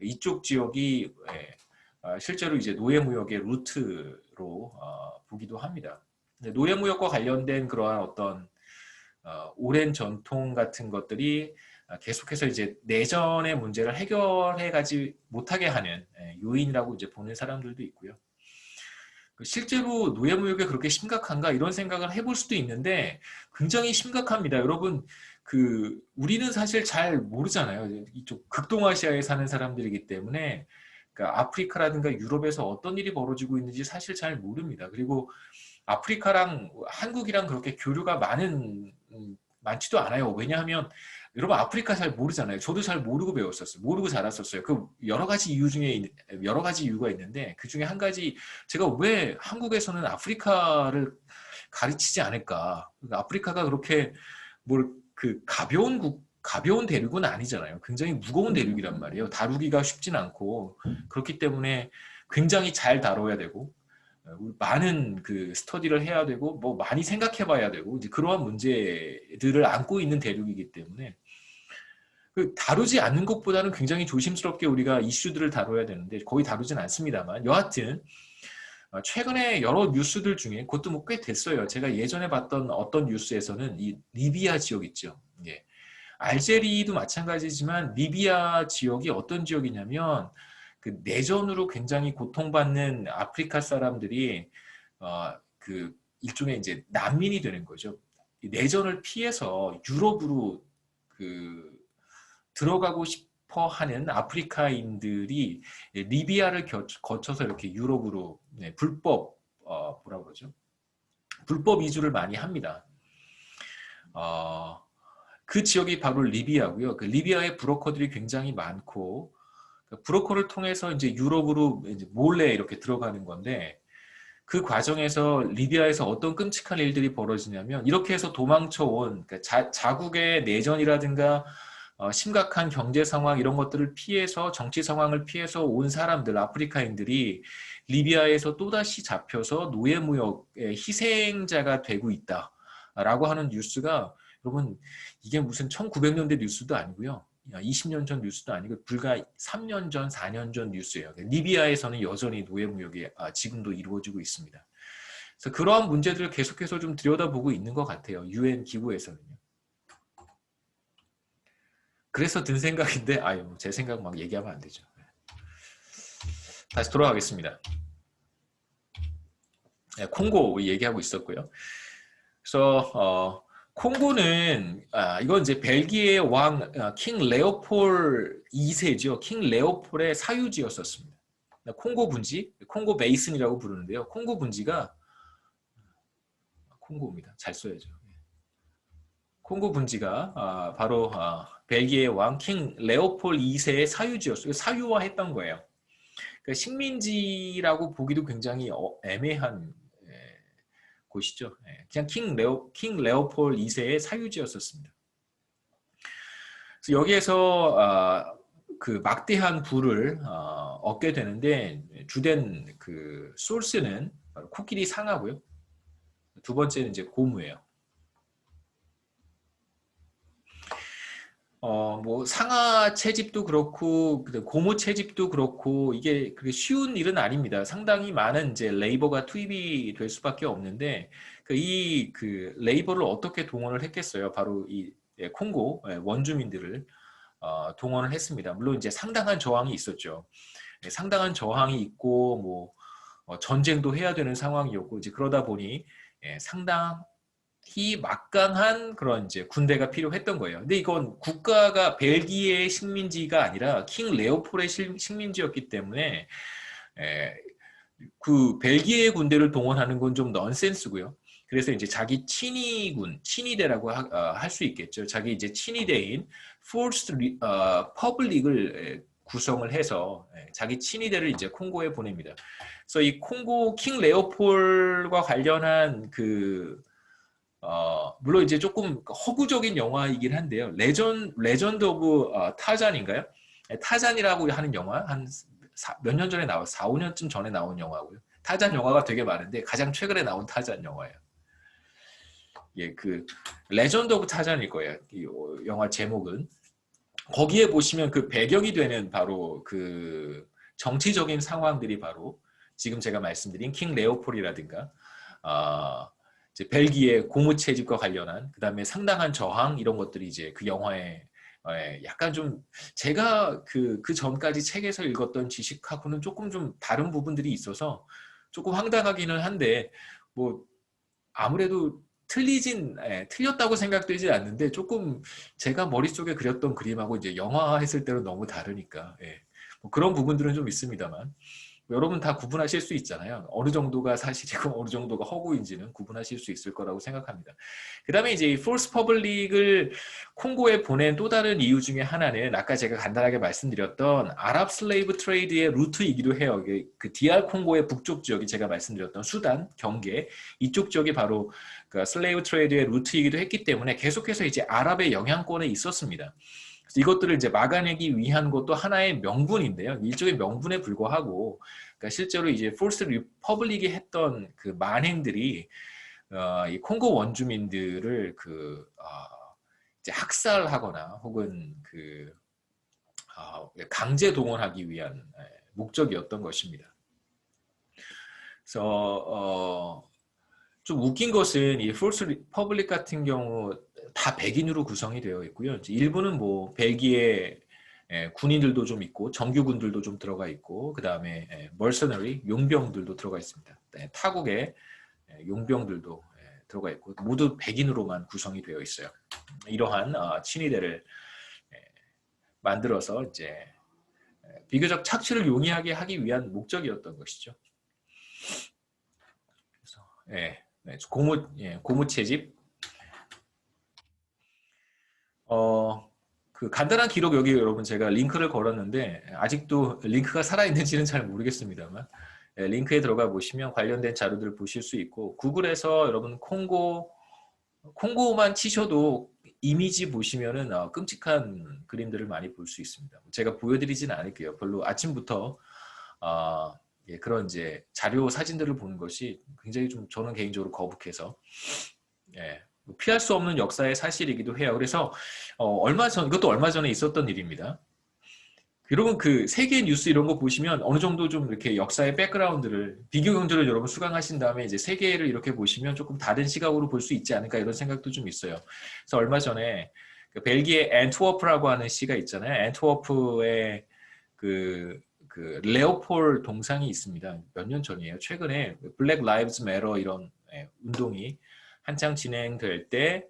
이쪽 지역이 실제로 이제 노예 무역의 루트로 보기도 합니다. 노예 무역과 관련된 그러한 어떤 오랜 전통 같은 것들이 계속해서 이제 내전의 문제를 해결해 가지 못하게 하는 요인이라고 이제 보는 사람들도 있고요. 실제로 노예무역이 그렇게 심각한가 이런 생각을 해볼 수도 있는데 굉장히 심각합니다. 여러분 그 우리는 사실 잘 모르잖아요. 이쪽 극동아시아에 사는 사람들이기 때문에 그러니까 아프리카라든가 유럽에서 어떤 일이 벌어지고 있는지 사실 잘 모릅니다. 그리고 아프리카랑 한국이랑 그렇게 교류가 많지도 않아요. 왜냐하면 여러분 아프리카 잘 모르잖아요. 저도 잘 모르고 배웠었어요. 모르고 자랐었어요. 그 여러 가지 이유 중에 여러 가지 이유가 있는데 그 중에 한 가지 제가 왜 한국에서는 아프리카를 가르치지 않을까? 그러니까 아프리카가 그렇게 뭘 그 가벼운 대륙은 아니잖아요. 굉장히 무거운 대륙이란 말이에요. 다루기가 쉽진 않고 그렇기 때문에 굉장히 잘 다뤄야 되고 많은 그 스터디를 해야 되고 뭐 많이 생각해 봐야 되고 이제 그러한 문제들을 안고 있는 대륙이기 때문에 그 다루지 않는 것보다는 굉장히 조심스럽게 우리가 이슈들을 다뤄야 되는데 거의 다루진 않습니다만 여하튼 최근에 여러 뉴스들 중에 그것도 뭐 꽤 됐어요. 제가 예전에 봤던 어떤 뉴스에서는 이 리비아 지역 있죠. 예. 알제리도 마찬가지지만 리비아 지역이 어떤 지역이냐면 그 내전으로 굉장히 고통받는 아프리카 사람들이 그 일종의 이제 난민이 되는 거죠. 내전을 피해서 유럽으로 그 들어가고 싶어 하는 아프리카인들이 리비아를 거쳐서 이렇게 유럽으로 불법 뭐라 그러죠? 불법 이주를 많이 합니다. 그 지역이 바로 리비아고요. 그 리비아의 브로커들이 굉장히 많고 브로커를 통해서 이제 유럽으로 이제 몰래 이렇게 들어가는 건데 그 과정에서 리비아에서 어떤 끔찍한 일들이 벌어지냐면 이렇게 해서 도망쳐온 그러니까 자국의 내전이라든가 심각한 경제 상황 이런 것들을 피해서 정치 상황을 피해서 온 사람들 아프리카인들이 리비아에서 또다시 잡혀서 노예무역의 희생자가 되고 있다라고 하는 뉴스가 여러분 이게 무슨 1900년대 뉴스도 아니고요. 20년 전 뉴스도 아니고 불과 3년 전, 4년 전 뉴스예요. 리비아에서는 여전히 노예무역이 지금도 이루어지고 있습니다. 그래서 그러한 문제들을 계속해서 좀 들여다보고 있는 것 같아요. UN 기구에서는요. 그래서 든 생각인데 제 생각 막 얘기하면 안 되죠. 다시 돌아가겠습니다. 콩고 얘기하고 있었고요. 그래서 콩고는 이건 이제 벨기에의 왕 킹 레오폴 2세죠. 킹 레오폴의 사유지였었습니다. 콩고 분지, 콩고 베이슨이라고 부르는데요. 콩고 분지가 콩고입니다. 잘 써야죠. 콩고 분지가 바로 벨기에의 왕 킹 레오폴 2세의 사유지였어요. 사유화했던 거예요. 그러니까 식민지라고 보기도 굉장히 애매한 곳이죠. 그냥 킹 레오폴 2세의 사유지였었습니다. 그래서 여기에서 그 막대한 부를 얻게 되는데 주된 그 소스는 바로 코끼리 상하고요. 두 번째는 이제 고무예요. 뭐 상하 채집도 그렇고 고무 채집도 그렇고 이게 그렇게 쉬운 일은 아닙니다. 상당히 많은 이제 레이버가 투입이 될 수밖에 없는데 그 레이버를 어떻게 동원을 했겠어요? 바로 이 콩고 원주민들을 동원을 했습니다. 물론 이제 상당한 저항이 있었죠. 상당한 저항이 있고 뭐 전쟁도 해야 되는 상황이었고 이제 그러다 보니 상당히 막강한 그런 이제 군대가 필요했던 거예요. 근데 이건 국가가 벨기에의 식민지가 아니라 킹 레오폴의 식민지였기 때문에 그 벨기에 군대를 동원하는 건 좀 넌센스고요. 그래서 이제 자기 친위군, 친위대라고 할 수 있겠죠. 자기 이제 친위대인 Forced Public을 구성을 해서 자기 친위대를 이제 콩고에 보냅니다. 그래서 이 콩고 킹 레오폴과 관련한 물론 이제 조금 허구적인 영화이긴 한데요. 레전드 오브 타잔인가요? 타잔이라고 하는 영화 한 몇 년 전에 나왔 4, 5년쯤 전에 나온 영화고요. 타잔 영화가 되게 많은데 가장 최근에 나온 타잔 영화예요. 예, 그 레전드 오브 타잔일 거예요. 이 영화 제목은. 거기에 보시면 그 배경이 되는 바로 그 정치적인 상황들이 바로 지금 제가 말씀드린 킹 레오폴이라든가 이제 벨기에 고무 채집과 관련한 그다음에 상당한 저항 이런 것들이 이제 그 영화에 약간 좀 제가 그 전까지 책에서 읽었던 지식하고는 조금 좀 다른 부분들이 있어서 조금 황당하기는 한데 뭐 아무래도 틀렸다고 생각되지 않는데 조금 제가 머릿속에 그렸던 그림하고 이제 영화 했을 때는 너무 다르니까 뭐 그런 부분들은 좀 있습니다만 여러분 다 구분하실 수 있잖아요. 어느 정도가 사실이고 어느 정도가 허구인지는 구분하실 수 있을 거라고 생각합니다. 그 다음에 이제 이 Force Public을 콩고에 보낸 또 다른 이유 중에 하나는 아까 제가 간단하게 말씀드렸던 아랍 슬레이브 트레이드의 루트이기도 해요. 그 DR 콩고의 북쪽 지역이 제가 말씀드렸던 수단, 경계 이쪽 지역이 바로 그 슬레이브 트레이드의 루트이기도 했기 때문에 계속해서 이제 아랍의 영향권에 있었습니다. 이것들을 이제 막아내기 위한 것도 하나의 명분인데요. 일종의 명분에 불과하고, 그러니까 실제로 이제 폴스 리퍼블릭이 했던 그 만행들이 이 콩고 원주민들을 이제 학살하거나 혹은 강제 동원하기 위한 목적이었던 것입니다. 그래서 좀 웃긴 것은 이 폴스 리퍼블릭 같은 경우 다 백인으로 구성이 되어 있고요. 일부는 뭐 벨기에 군인들도 좀 있고 정규군들도 좀 들어가 있고 그 다음에 멀서너리 용병들도 들어가 있습니다. 타국의 용병들도 들어가 있고 모두 백인으로만 구성이 되어 있어요. 이러한 친위대를 만들어서 이제 비교적 착취를 용이하게 하기 위한 목적이었던 것이죠. 그래서 고무 채집. 그 간단한 기록 여기 여러분 제가 링크를 걸었는데 아직도 링크가 살아있는지는 잘 모르겠습니다만 링크에 들어가 보시면 관련된 자료들을 보실 수 있고 구글에서 여러분 콩고만 치셔도 이미지 보시면은 끔찍한 그림들을 많이 볼 수 있습니다. 제가 보여드리지는 않을게요. 별로 아침부터 그런 이제 자료 사진들을 보는 것이 굉장히 좀 저는 개인적으로 거북해서 피할 수 없는 역사의 사실이기도 해요. 그래서 이것도 얼마 전에 있었던 일입니다. 여러분 그 세계 뉴스 이런 거 보시면 어느 정도 좀 이렇게 역사의 백그라운드를 비교 경제를 여러분 수강하신 다음에 이제 세계를 이렇게 보시면 조금 다른 시각으로 볼 수 있지 않을까 이런 생각도 좀 있어요. 그래서 얼마 전에 그 벨기에 앤트워프라고 하는 시가 있잖아요. 앤트워프에 그 레오폴 동상이 있습니다. 몇 년 전이에요. 최근에 블랙 라이브즈 매터 이런 운동이 한창 진행될 때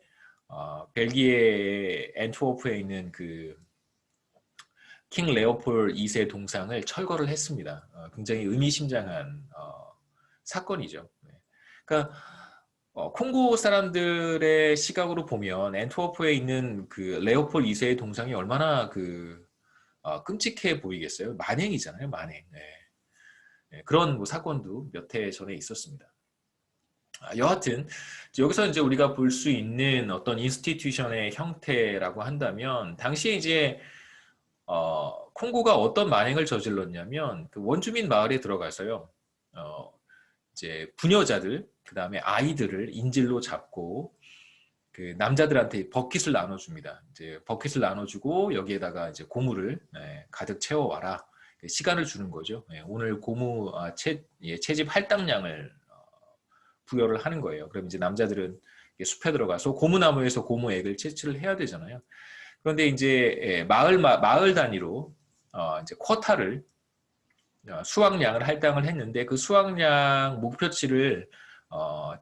벨기에 앤트워프에 있는 그 킹 레오폴 2세 동상을 철거를 했습니다. 굉장히 의미심장한 사건이죠. 그러니까 콩고 사람들의 시각으로 보면 앤트워프에 있는 그 레오폴 2세의 동상이 얼마나 끔찍해 보이겠어요. 만행이잖아요, 만행. 그런 뭐 사건도 몇 해 전에 있었습니다. 여하튼 여기서 이제 우리가 볼 수 있는 어떤 인스티튜션의 형태라고 한다면 당시에 이제 콩고가 어떤 만행을 저질렀냐면 그 원주민 마을에 들어가서요. 이제 부녀자들, 그 다음에 아이들을 인질로 잡고 그 남자들한테 버킷을 나눠줍니다. 이제 버킷을 나눠주고 여기에다가 이제 고무를 가득 채워와라. 시간을 주는 거죠. 오늘 고무 채집 할당량을 부여를 하는 거예요. 그럼 이제 남자들은 숲에 들어가서 고무나무에서 고무액을 채취를 해야 되잖아요. 그런데 이제 마을 단위로 이제 쿼타를 수확량을 할당을 했는데 그 수확량 목표치를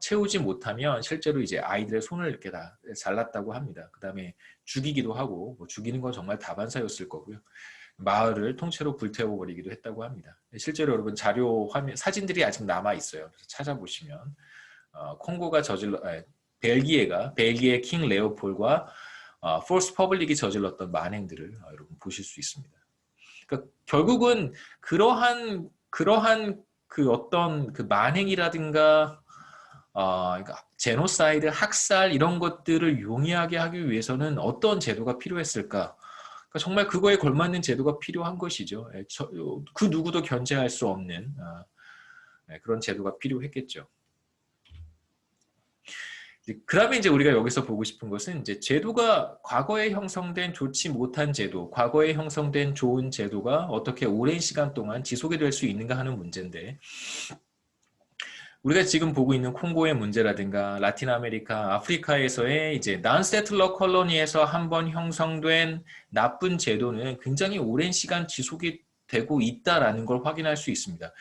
채우지 못하면 실제로 이제 아이들의 손을 이렇게 다 잘랐다고 합니다. 그 다음에 죽이기도 하고 뭐 죽이는 건 정말 다반사였을 거고요. 마을을 통째로 불태워버리기도 했다고 합니다. 실제로 여러분 자료 화면 사진들이 아직 남아 있어요. 그래서 찾아보시면 콩고가 벨기에 킹 레오폴과 포스트 퍼블릭이 저질렀던 만행들을 여러분 보실 수 있습니다. 그러니까 결국은 그러한 그 어떤 그 만행이라든가 그러니까 제노사이드, 학살 이런 것들을 용이하게 하기 위해서는 어떤 제도가 필요했을까? 그러니까 정말 그거에 걸맞는 제도가 필요한 것이죠. 그 누구도 견제할 수 없는 그런 제도가 필요했겠죠. 그 다음에 이제 우리가 여기서 보고 싶은 것은 이제 제도가 과거에 형성된 좋지 못한 제도, 과거에 형성된 좋은 제도가 어떻게 오랜 시간 동안 지속이 될 수 있는가 하는 문제인데, 우리가 지금 보고 있는 콩고의 문제라든가 라틴 아메리카, 아프리카에서의 이제 난세틀러 컬러니에서 한번 형성된 나쁜 제도는 굉장히 오랜 시간 지속이 되고 있다라는 걸 확인할 수 있습니다.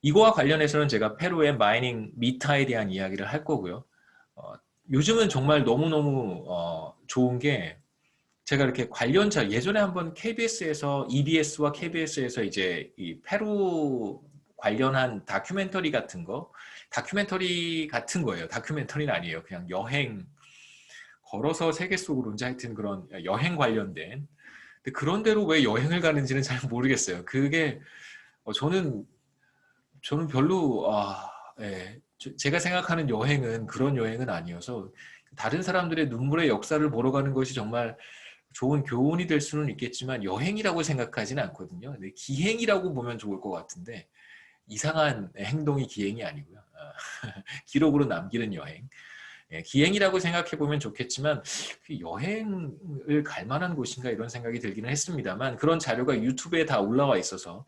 이거와 관련해서는 제가 페루의 마이닝 미타에 대한 이야기를 할 거고요. 요즘은 정말 너무너무 좋은 게 제가 이렇게 관련자 예전에 한번 KBS에서 EBS와 KBS에서 이제 이 페루 관련한 다큐멘터리 같은 거예요. 다큐멘터리는 아니에요. 그냥 여행 걸어서 세계 속으로 이제 하여튼 그런 여행 관련된 근데 그런 데로 왜 여행을 가는지는 잘 모르겠어요. 그게 저는 별로 제가 생각하는 여행은 그런 여행은 아니어서 다른 사람들의 눈물의 역사를 보러 가는 것이 정말 좋은 교훈이 될 수는 있겠지만 여행이라고 생각하지는 않거든요. 근데 기행이라고 보면 좋을 것 같은데 이상한 행동이 기행이 아니고요. 기록으로 남기는 여행. 기행이라고 생각해 보면 좋겠지만 여행을 갈 만한 곳인가 이런 생각이 들기는 했습니다만 그런 자료가 유튜브에 다 올라와 있어서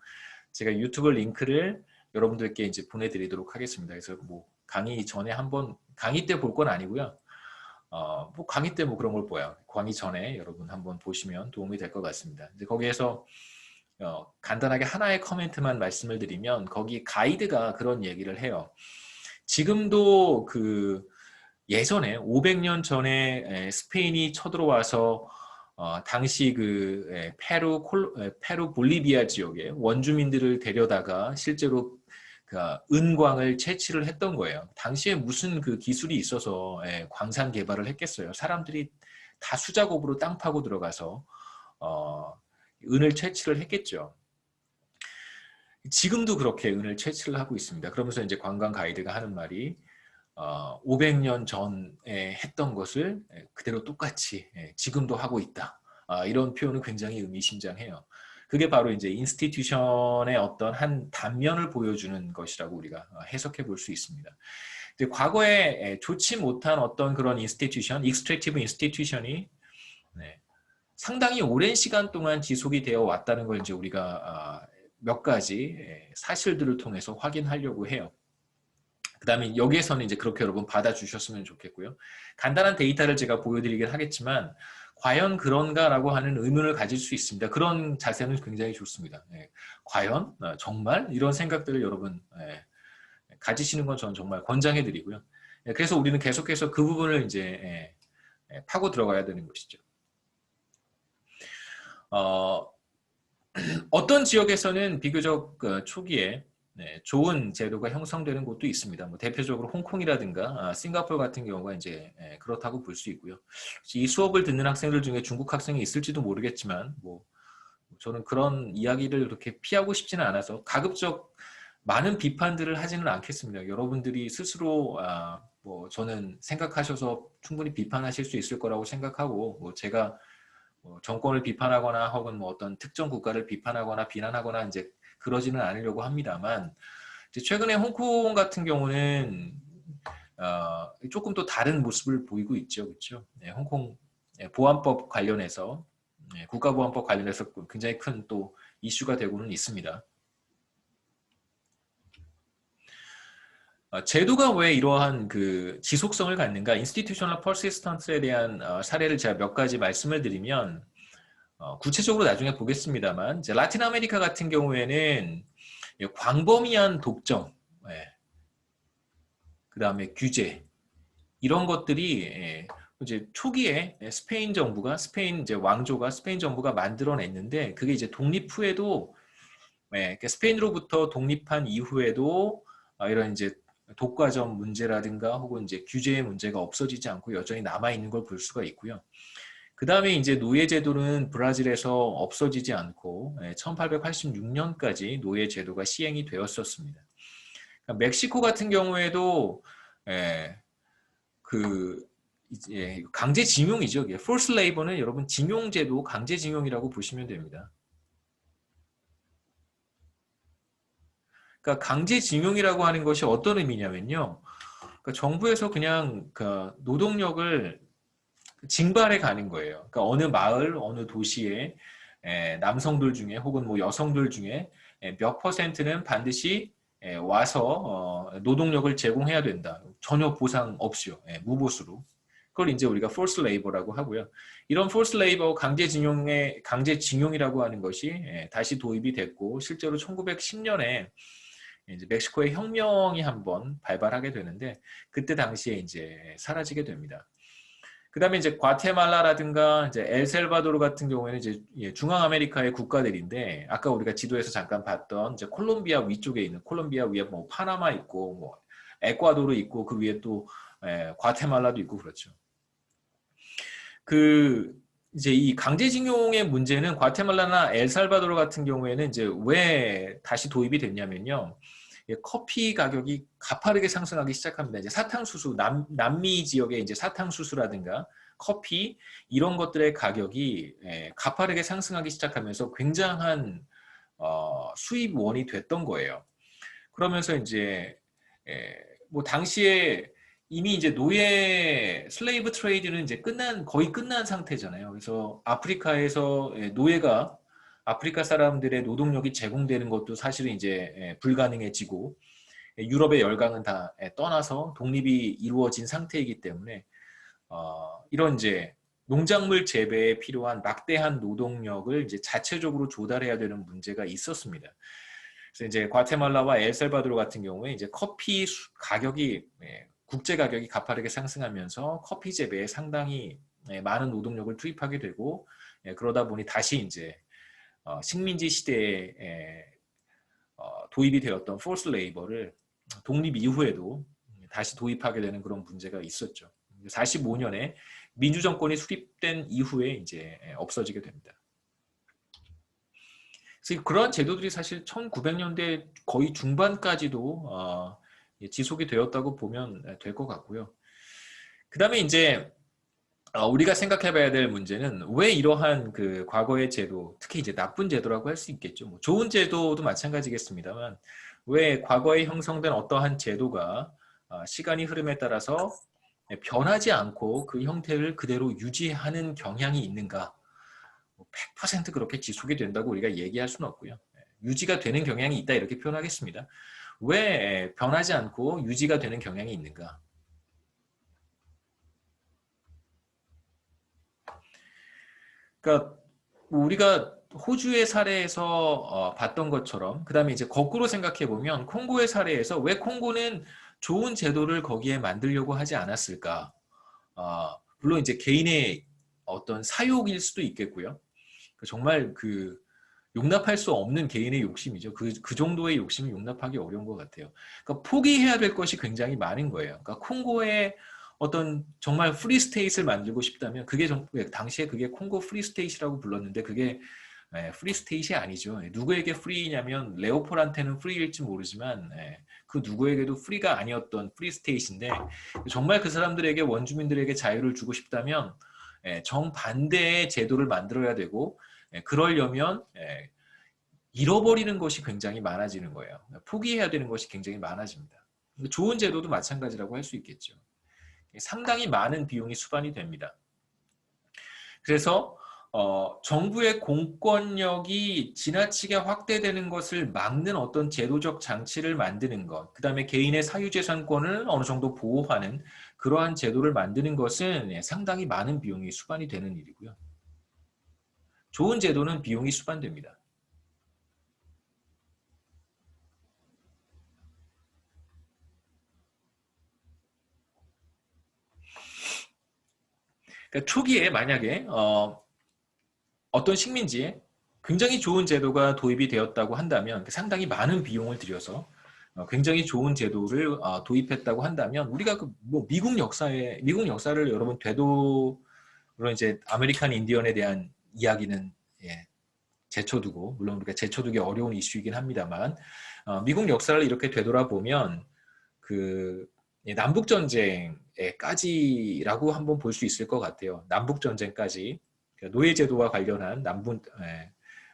제가 유튜브 링크를 여러분들께 이제 보내드리도록 하겠습니다. 그래서 뭐 강의 전에 한번 강의 때 볼 건 아니고요. 뭐 강의 때 뭐 그런 걸 봐요. 강의 전에 여러분 한번 보시면 도움이 될 것 같습니다. 이제 거기에서 간단하게 하나의 커멘트만 말씀을 드리면 거기 가이드가 그런 얘기를 해요. 지금도 그 예전에 500년 전에 스페인이 쳐들어와서 당시 그 페루 볼리비아 지역의 원주민들을 데려다가 실제로 그 은광을 채취를 했던 거예요. 당시에 무슨 그 기술이 있어서 광산 개발을 했겠어요. 사람들이 다 수작업으로 땅 파고 들어가서 은을 채취를 했겠죠. 지금도 그렇게 은을 채취를 하고 있습니다. 그러면서 이제 관광 가이드가 하는 말이 500년 전에 했던 것을 그대로 똑같이 지금도 하고 있다. 이런 표현은 굉장히 의미심장해요. 그게 바로 이제 인스티튜션의 어떤 한 단면을 보여주는 것이라고 우리가 해석해 볼 수 있습니다. 과거에 좋지 못한 어떤 그런 인스티튜션, 익스트랙티브 인스티튜션이 상당히 오랜 시간 동안 지속이 되어 왔다는 걸 이제 우리가 몇 가지 사실들을 통해서 확인하려고 해요. 그 다음에 여기에서는 이제 그렇게 여러분 받아주셨으면 좋겠고요. 간단한 데이터를 제가 보여드리긴 하겠지만 과연 그런가라고 하는 의문을 가질 수 있습니다. 그런 자세는 굉장히 좋습니다. 과연? 정말? 이런 생각들을 여러분 가지시는 건 저는 정말 권장해드리고요. 그래서 우리는 계속해서 그 부분을 이제 파고 들어가야 되는 것이죠. 어떤 지역에서는 비교적 초기에 좋은 제도가 형성되는 곳도 있습니다. 뭐 대표적으로 홍콩이라든가 싱가포르 같은 경우가 이제 그렇다고 볼 수 있고요. 이 수업을 듣는 학생들 중에 중국 학생이 있을지도 모르겠지만 뭐 저는 그런 이야기를 그렇게 피하고 싶지는 않아서 가급적 많은 비판들을 하지는 않겠습니다. 여러분들이 스스로 뭐 저는 생각하셔서 충분히 비판하실 수 있을 거라고 생각하고 뭐 제가 뭐 정권을 비판하거나 혹은 뭐 어떤 특정 국가를 비판하거나 비난하거나 이제 그러지는 않으려고 합니다만 최근에 홍콩 같은 경우는 조금 또 다른 모습을 보이고 있죠, 그렇죠? 네, 홍콩 보안법 관련해서 국가보안법 관련해서 굉장히 큰 또 이슈가 되고는 있습니다. 제도가 왜 이러한 그 지속성을 갖는가? 인스티튜셔널 퍼시스턴스에 대한 사례를 제가 몇 가지 말씀을 드리면 구체적으로 나중에 보겠습니다만 이제 라틴 아메리카 같은 경우에는 광범위한 독점, 그 다음에 규제 이런 것들이 이제 초기에 스페인 정부가 스페인 이제 왕조가 스페인 정부가 만들어냈는데 그게 이제 독립 후에도 스페인으로부터 독립한 이후에도 이런 이제 독과점 문제라든가 혹은 이제 규제의 문제가 없어지지 않고 여전히 남아 있는 걸 볼 수가 있고요. 그 다음에 이제 노예 제도는 브라질에서 없어지지 않고 1886년까지 노예 제도가 시행이 되었었습니다. 그러니까 멕시코 같은 경우에도 그 이제 강제징용이죠. forced labor는 여러분 징용제도 강제징용이라고 보시면 됩니다. 그러니까 강제징용이라고 하는 것이 어떤 의미냐면요. 그러니까 정부에서 그냥 그 노동력을 징발해 가는 거예요. 그러니까 어느 마을, 어느 도시에 남성들 중에 혹은 뭐 여성들 중에 몇 퍼센트는 반드시 와서 노동력을 제공해야 된다. 전혀 보상 없이요. 무보수로. 그걸 이제 우리가 forced labor라고 하고요. 이런 forced labor 강제징용이라고 하는 것이 다시 도입이 됐고 실제로 1910년에 이제 멕시코의 혁명이 한번 발발하게 되는데 그때 당시에 이제 사라지게 됩니다. 그다음에 이제 과테말라라든가 이제 엘살바도르 같은 경우에는 이제 중앙 아메리카의 국가들인데 아까 우리가 지도에서 잠깐 봤던 이제 콜롬비아 위쪽에 있는 콜롬비아 위에 뭐 파나마 있고 뭐 에콰도르 있고 그 위에 또 과테말라도 있고 그렇죠. 그 이제 이 강제징용의 문제는 과테말라나 엘살바도르 같은 경우에는 이제 왜 다시 도입이 됐냐면요. 커피 가격이 가파르게 상승하기 시작합니다. 이제 사탕수수, 남미 지역의 이제 사탕수수라든가 커피 이런 것들의 가격이 가파르게 상승하기 시작하면서 굉장한 수입원이 됐던 거예요. 그러면서 이제 뭐 당시에 이미 이제 노예 슬레이브 트레이드는 이제 거의 끝난 상태잖아요. 그래서 아프리카에서 노예가 아프리카 사람들의 노동력이 제공되는 것도 사실은 이제 불가능해지고 유럽의 열강은 다 떠나서 독립이 이루어진 상태이기 때문에 이런 이제 농작물 재배에 필요한 막대한 노동력을 이제 자체적으로 조달해야 되는 문제가 있었습니다. 그래서 이제 과테말라와 엘살바도르 같은 경우에 이제 커피 가격이 국제 가격이 가파르게 상승하면서 커피 재배에 상당히 많은 노동력을 투입하게 되고 그러다 보니 다시 이제 식민지 시대에 도입이 되었던 포스 레이버를 독립 이후에도 다시 도입하게 되는 그런 문제가 있었죠. 45년에 민주정권이 수립된 이후에 이제 없어지게 됩니다. 그래서 그러한 제도들이 사실 1900년대 거의 중반까지도 지속이 되었다고 보면 될 것 같고요. 그 다음에 이제 우리가 생각해봐야 될 문제는 왜 이러한 그 과거의 제도, 특히 이제 나쁜 제도라고 할 수 있겠죠. 뭐 좋은 제도도 마찬가지겠습니다만 왜 과거에 형성된 어떠한 제도가 시간이 흐름에 따라서 변하지 않고 그 형태를 그대로 유지하는 경향이 있는가? 100% 그렇게 지속이 된다고 우리가 얘기할 수는 없고요. 유지가 되는 경향이 있다 이렇게 표현하겠습니다. 왜 변하지 않고 유지가 되는 경향이 있는가? 그러니까 우리가 호주의 사례에서 봤던 것처럼 그 다음에 이제 거꾸로 생각해 보면 콩고의 사례에서 왜 콩고는 좋은 제도를 거기에 만들려고 하지 않았을까? 물론 이제 개인의 어떤 사욕일 수도 있겠고요. 정말 그 용납할 수 없는 개인의 욕심이죠. 그 정도의 욕심을 용납하기 어려운 것 같아요. 그러니까 포기해야 될 것이 굉장히 많은 거예요. 그러니까 콩고의 어떤 정말 프리 스테이트를 만들고 싶다면 그게 당시에 그게 콩고 프리 스테이트라고 불렀는데 그게 프리 스테이트이 아니죠. 누구에게 프리냐면 레오폴한테는 프리일지 모르지만 그 누구에게도 프리가 아니었던 프리 스테이트인데 정말 그 사람들에게 원주민들에게 자유를 주고 싶다면 정반대의 제도를 만들어야 되고 그러려면 잃어버리는 것이 굉장히 많아지는 거예요. 포기해야 되는 것이 굉장히 많아집니다. 좋은 제도도 마찬가지라고 할 수 있겠죠. 상당히 많은 비용이 수반이 됩니다. 그래서 정부의 공권력이 지나치게 확대되는 것을 막는 어떤 제도적 장치를 만드는 것, 그 다음에 개인의 사유재산권을 어느 정도 보호하는 그러한 제도를 만드는 것은 상당히 많은 비용이 수반이 되는 일이고요. 좋은 제도는 비용이 수반됩니다. 그러니까 초기에 만약에 어떤 식민지에 굉장히 좋은 제도가 도입이 되었다고 한다면 상당히 많은 비용을 들여서 굉장히 좋은 제도를 도입했다고 한다면 우리가 뭐 미국 역사를 여러분 되도록 이제 아메리칸 인디언에 대한 이야기는 제쳐두고 물론 우리가 제쳐두기 어려운 이슈이긴 합니다만 미국 역사를 이렇게 되돌아보면 그 남북 전쟁까지라고 한번 볼 수 있을 것 같아요. 남북 전쟁까지 노예 제도와 관련한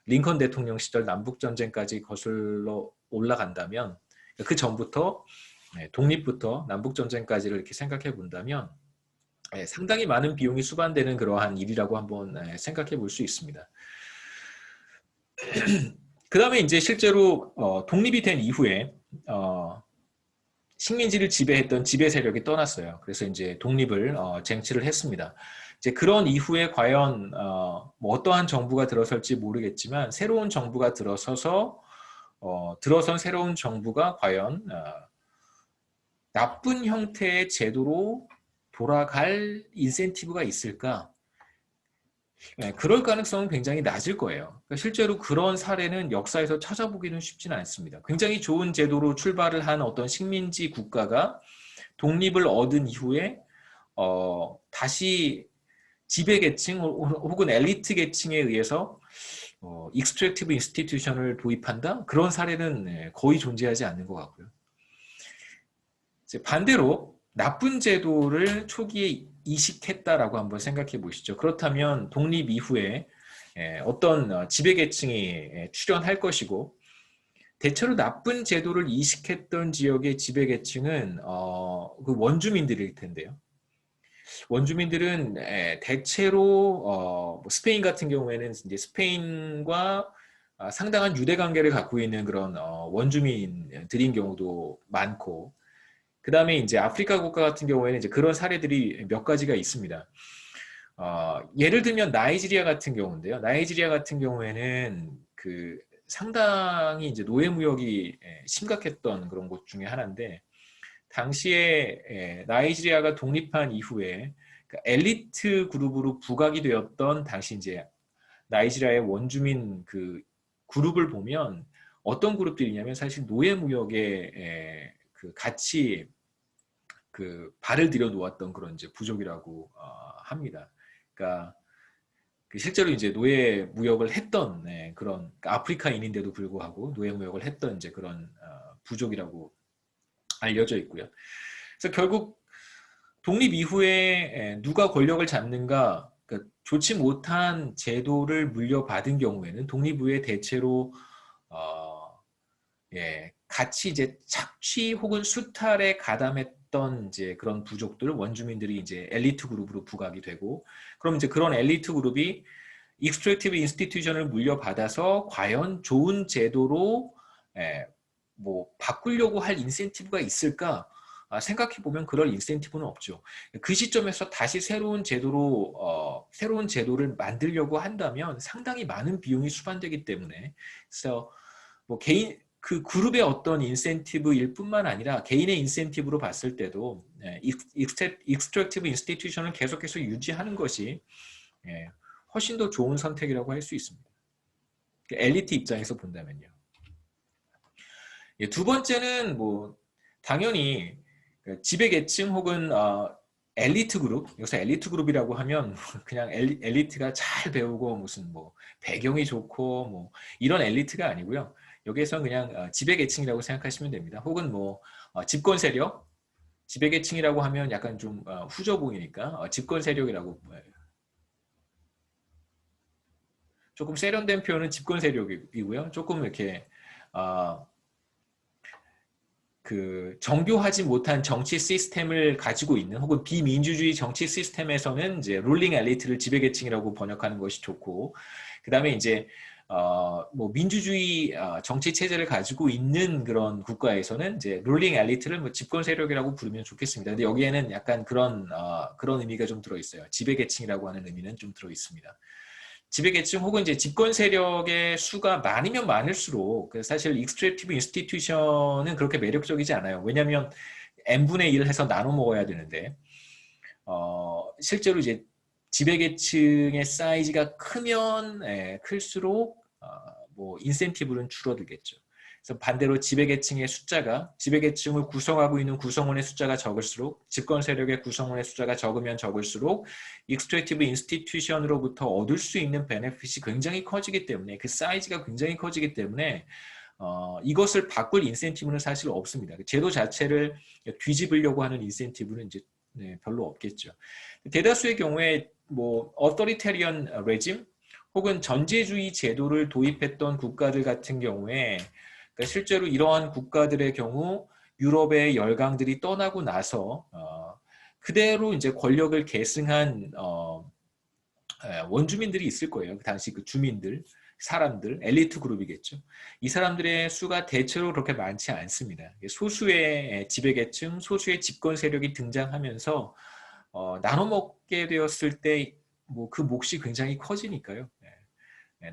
링컨 대통령 시절 남북 전쟁까지 거슬러 올라간다면 그 전부터 독립부터 남북 전쟁까지를 이렇게 생각해 본다면 상당히 많은 비용이 수반되는 그러한 일이라고 한번 생각해 볼 수 있습니다. 그 다음에 이제 실제로 독립이 된 이후에 식민지를 지배했던 지배 세력이 떠났어요. 그래서 이제 독립을 쟁취를 했습니다. 이제 그런 이후에 과연 뭐 어떠한 정부가 들어설지 모르겠지만 새로운 정부가 들어선 새로운 정부가 과연 나쁜 형태의 제도로 돌아갈 인센티브가 있을까? 그럴 가능성은 굉장히 낮을 거예요. 그러니까 실제로 그런 사례는 역사에서 찾아보기는 쉽지는 않습니다. 굉장히 좋은 제도로 출발을 한 어떤 식민지 국가가 독립을 얻은 이후에 다시 지배계층 혹은 엘리트 계층에 의해서 익스트랙티브 인스티튜션을 도입한다? 그런 사례는 거의 존재하지 않는 것 같고요. 반대로 나쁜 제도를 초기에 이식했다라고 한번 생각해 보시죠. 그렇다면 독립 이후에 어떤 지배계층이 출현할 것이고 대체로 나쁜 제도를 이식했던 지역의 지배계층은 그 원주민들일 텐데요. 원주민들은 대체로 스페인 같은 경우에는 이제 스페인과 상당한 유대 관계를 갖고 있는 그런 원주민들인 경우도 많고 그 다음에 이제 아프리카 국가 같은 경우에는 이제 그런 사례들이 몇 가지가 있습니다. 예를 들면 나이지리아 같은 경우인데요. 나이지리아 같은 경우에는 그 상당히 이제 노예 무역이 심각했던 그런 곳 중에 하나인데 당시에 나이지리아가 독립한 이후에 엘리트 그룹으로 부각이 되었던 당시 이제 나이지리아의 원주민 그 그룹을 보면 어떤 그룹들이냐면 사실 노예 무역에 그 같이 그 발을 들여 놓았던 그런 이제 부족이라고 합니다. 그러니까 실제로 이제 노예 무역을 했던 그런 그러니까 아프리카인인데도 불구하고 노예 무역을 했던 이제 그런 부족이라고 알려져 있고요. 그래서 결국 독립 이후에 누가 권력을 잡는가 그러니까 좋지 못한 제도를 물려받은 경우에는 독립 후에 대체로 같이 이제 착취 혹은 수탈에 가담했던 이제 그런 부족들 원주민들이 이제 엘리트 그룹으로 부각이 되고 그럼 이제 그런 엘리트 그룹이 익스트랙티브 인스티튜션을 물려받아서 과연 좋은 제도로 뭐 바꾸려고 할 인센티브가 있을까? 생각해 보면 그럴 인센티브는 없죠. 그 시점에서 다시 새로운 제도를 만들려고 한다면 상당히 많은 비용이 수반되기 때문에 그래서 뭐 그 그룹의 어떤 인센티브일 뿐만 아니라 개인의 인센티브로 봤을 때도 익스트랙티브 인스티튜션을 계속해서 유지하는 것이 훨씬 더 좋은 선택이라고 할 수 있습니다. 엘리트 입장에서 본다면요. 두 번째는 뭐 당연히 지배계층 혹은 엘리트 그룹, 여기서 엘리트 그룹이라고 하면 그냥 엘리트가 잘 배우고 무슨 뭐 배경이 좋고 뭐 이런 엘리트가 아니고요. 여기에서 그냥 지배계층이라고 생각하시면 됩니다. 혹은 뭐 집권 세력, 지배계층이라고 하면 약간 좀 후져 보이니까 집권 세력이라고 조금 세련된 표현은 집권 세력이고요. 조금 이렇게 그 정교하지 못한 정치 시스템을 가지고 있는 혹은 비민주주의 정치 시스템에서는 이제 룰링 엘리트를 지배계층이라고 번역하는 것이 좋고, 그 다음에 이제 뭐 민주주의 정치 체제를 가지고 있는 그런 국가에서는 이제 룰링 엘리트를 뭐 집권 세력이라고 부르면 좋겠습니다. 근데 여기에는 약간 그런 의미가 좀 들어 있어요. 지배계층이라고 하는 의미는 좀 들어 있습니다. 지배계층 혹은 이제 집권 세력의 수가 많으면 많을수록 사실 익스트랙티브 인스티튜션은 그렇게 매력적이지 않아요. 왜냐하면 n분의 1을 해서 나눠 먹어야 되는데 실제로 이제 지배계층의 사이즈가 크면 클수록 뭐 인센티브는 줄어들겠죠. 그래서 반대로 지배계층의 숫자가 지배계층을 구성하고 있는 구성원의 숫자가 적을수록 집권 세력의 구성원의 숫자가 적으면 적을수록 익스트랙티브 인스티튜션으로부터 얻을 수 있는 베네핏이 굉장히 커지기 때문에 그 사이즈가 굉장히 커지기 때문에 이것을 바꿀 인센티브는 사실 없습니다. 제도 자체를 뒤집으려고 하는 인센티브는 이제 별로 없겠죠. 대다수의 경우에 뭐 어토리테리언 레짐 혹은 전제주의 제도를 도입했던 국가들 같은 경우에 그러니까 실제로 이러한 국가들의 경우 유럽의 열강들이 떠나고 나서 그대로 이제 권력을 계승한 원주민들이 있을 거예요. 그 당시 그 주민들, 사람들, 엘리트 그룹이겠죠. 이 사람들의 수가 대체로 그렇게 많지 않습니다. 소수의 지배계층, 소수의 집권 세력이 등장하면서 나눠 먹게 되었을 때 뭐 그 몫이 굉장히 커지니까요.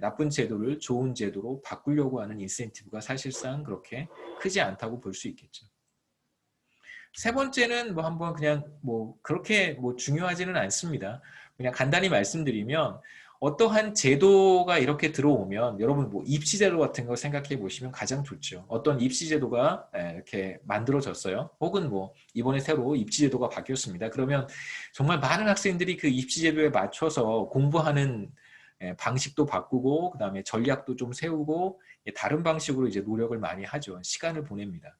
나쁜 제도를 좋은 제도로 바꾸려고 하는 인센티브가 사실상 그렇게 크지 않다고 볼 수 있겠죠. 세 번째는 뭐 한번 그냥 뭐 그렇게 뭐 중요하지는 않습니다. 그냥 간단히 말씀드리면 어떠한 제도가 이렇게 들어오면 여러분 뭐 입시제도 같은 거 생각해 보시면 가장 좋죠. 어떤 입시제도가 이렇게 만들어졌어요. 혹은 뭐 이번에 새로 입시제도가 바뀌었습니다. 그러면 정말 많은 학생들이 그 입시제도에 맞춰서 공부하는 방식도 바꾸고 그 다음에 전략도 좀 세우고 다른 방식으로 이제 노력을 많이 하죠. 시간을 보냅니다.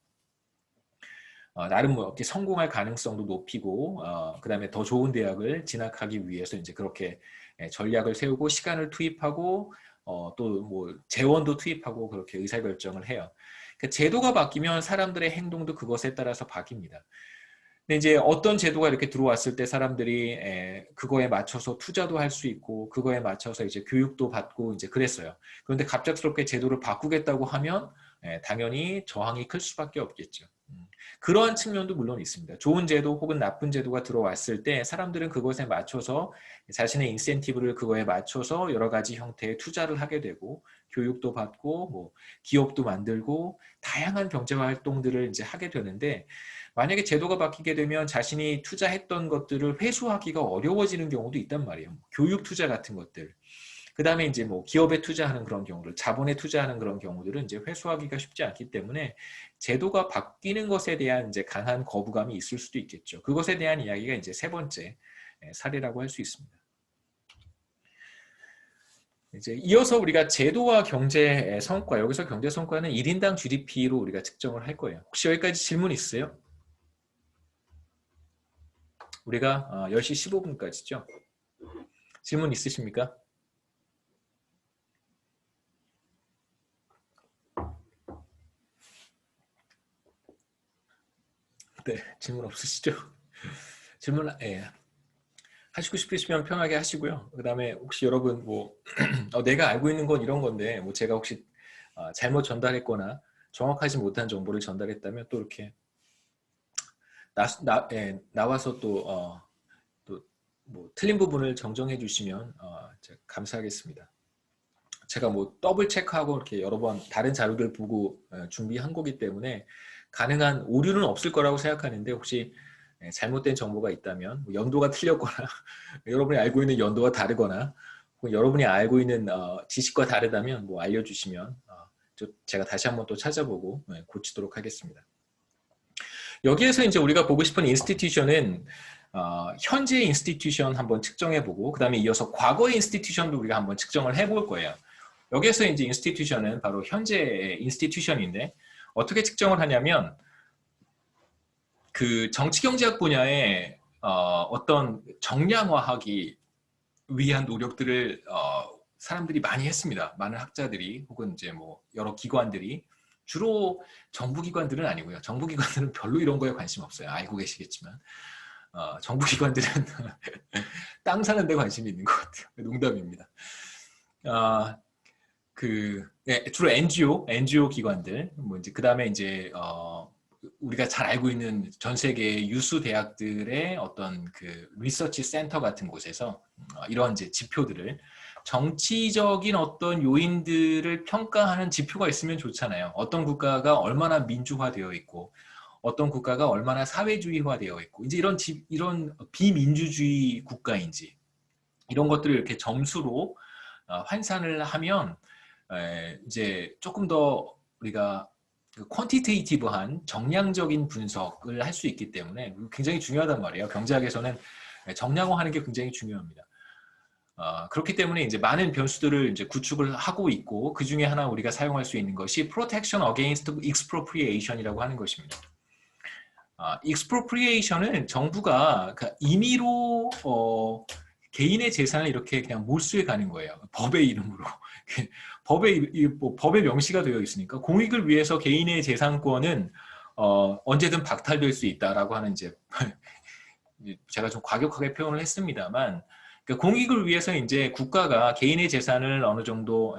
나름 뭐 이렇게 성공할 가능성도 높이고 그 다음에 더 좋은 대학을 진학하기 위해서 이제 그렇게 전략을 세우고 시간을 투입하고 또 뭐 재원도 투입하고 그렇게 의사결정을 해요. 그러니까 제도가 바뀌면 사람들의 행동도 그것에 따라서 바뀝니다. 근데 이제 어떤 제도가 이렇게 들어왔을 때 사람들이 그거에 맞춰서 투자도 할 수 있고 그거에 맞춰서 이제 교육도 받고 이제 그랬어요. 그런데 갑작스럽게 제도를 바꾸겠다고 하면 당연히 저항이 클 수밖에 없겠죠. 그러한 측면도 물론 있습니다. 좋은 제도 혹은 나쁜 제도가 들어왔을 때 사람들은 그것에 맞춰서 자신의 인센티브를 그거에 맞춰서 여러 가지 형태의 투자를 하게 되고 교육도 받고 뭐 기업도 만들고 다양한 경제화 활동들을 이제 하게 되는데 만약에 제도가 바뀌게 되면 자신이 투자했던 것들을 회수하기가 어려워지는 경우도 있단 말이에요. 교육 투자 같은 것들. 그 다음에 이제 뭐 기업에 투자하는 그런 경우들, 자본에 투자하는 그런 경우들은 이제 회수하기가 쉽지 않기 때문에 제도가 바뀌는 것에 대한 이제 강한 거부감이 있을 수도 있겠죠. 그것에 대한 이야기가 이제 세 번째 사례라고 할 수 있습니다. 이제 이어서 우리가 제도와 경제 성과, 여기서 경제 성과는 1인당 GDP로 우리가 측정을 할 거예요. 혹시 여기까지 질문 있으세요? 우리가 10시 15분까지죠. 질문 있으십니까? 네, 질문 없으시죠? 질문 하시고 싶으시면 편하게 하시고요. 그 다음에 혹시 여러분 뭐 내가 알고 있는 건 이런 건데 뭐 제가 혹시 잘못 전달했거나 정확하지 못한 정보를 전달했다면 또 이렇게 나와서 또 뭐 틀린 부분을 정정해 주시면 제가 감사하겠습니다. 제가 뭐 더블 체크하고 이렇게 여러 번 다른 자료들 보고 준비한 거기 때문에 가능한 오류는 없을 거라고 생각하는데 혹시 잘못된 정보가 있다면 뭐 연도가 틀렸거나 여러분이 알고 있는 연도와 다르거나 혹은 여러분이 알고 있는 지식과 다르다면 뭐 알려주시면 제가 다시 한번 또 찾아보고 고치도록 하겠습니다. 여기에서 이제 우리가 보고 싶은 인스티튜션은 현재 인스티튜션 한번 측정해보고 그 다음에 이어서 과거의 인스티튜션도 우리가 한번 측정을 해볼 거예요. 여기에서 이제 인스티튜션은 바로 현재 인스티튜션인데 어떻게 측정을 하냐면 그 정치경제학 분야에 어떤 정량화하기 위한 노력들을 사람들이 많이 했습니다. 많은 학자들이 혹은 이제 뭐 여러 기관들이 주로 정부기관들은 아니고요. 정부기관들은 별로 이런 거에 관심 없어요. 알고 계시겠지만 정부기관들은 땅 사는 데 관심이 있는 것 같아요. 농담입니다. 주로 NGO 기관들, 뭐 이제 그 다음에 이제 우리가 잘 알고 있는 전 세계 유수 대학들의 어떤 그 리서치 센터 같은 곳에서 이런 이제 지표들을 정치적인 어떤 요인들을 평가하는 지표가 있으면 좋잖아요. 어떤 국가가 얼마나 민주화되어 있고, 어떤 국가가 얼마나 사회주의화되어 있고, 이제 이런 비민주주의 국가인지 이런 것들을 이렇게 점수로 환산을 하면 이제 조금 더 우리가 퀀티테이티브한 정량적인 분석을 할 수 있기 때문에 굉장히 중요하단 말이에요. 경제학에서는 정량화하는 게 굉장히 중요합니다. 그렇기 때문에 이제 많은 변수들을 이제 구축을 하고 있고 그 중에 하나 우리가 사용할 수 있는 것이 Protection Against Expropriation이라고 하는 것입니다. Expropriation은 정부가 임의로 개인의 재산을 이렇게 그냥 몰수해 가는 거예요. 법의 이름으로. 법에 명시가 되어 있으니까 공익을 위해서 개인의 재산권은 언제든 박탈될 수 있다라고 하는 이제 제가 좀 과격하게 표현을 했습니다만 그러니까 공익을 위해서 이제 국가가 개인의 재산을 어느 정도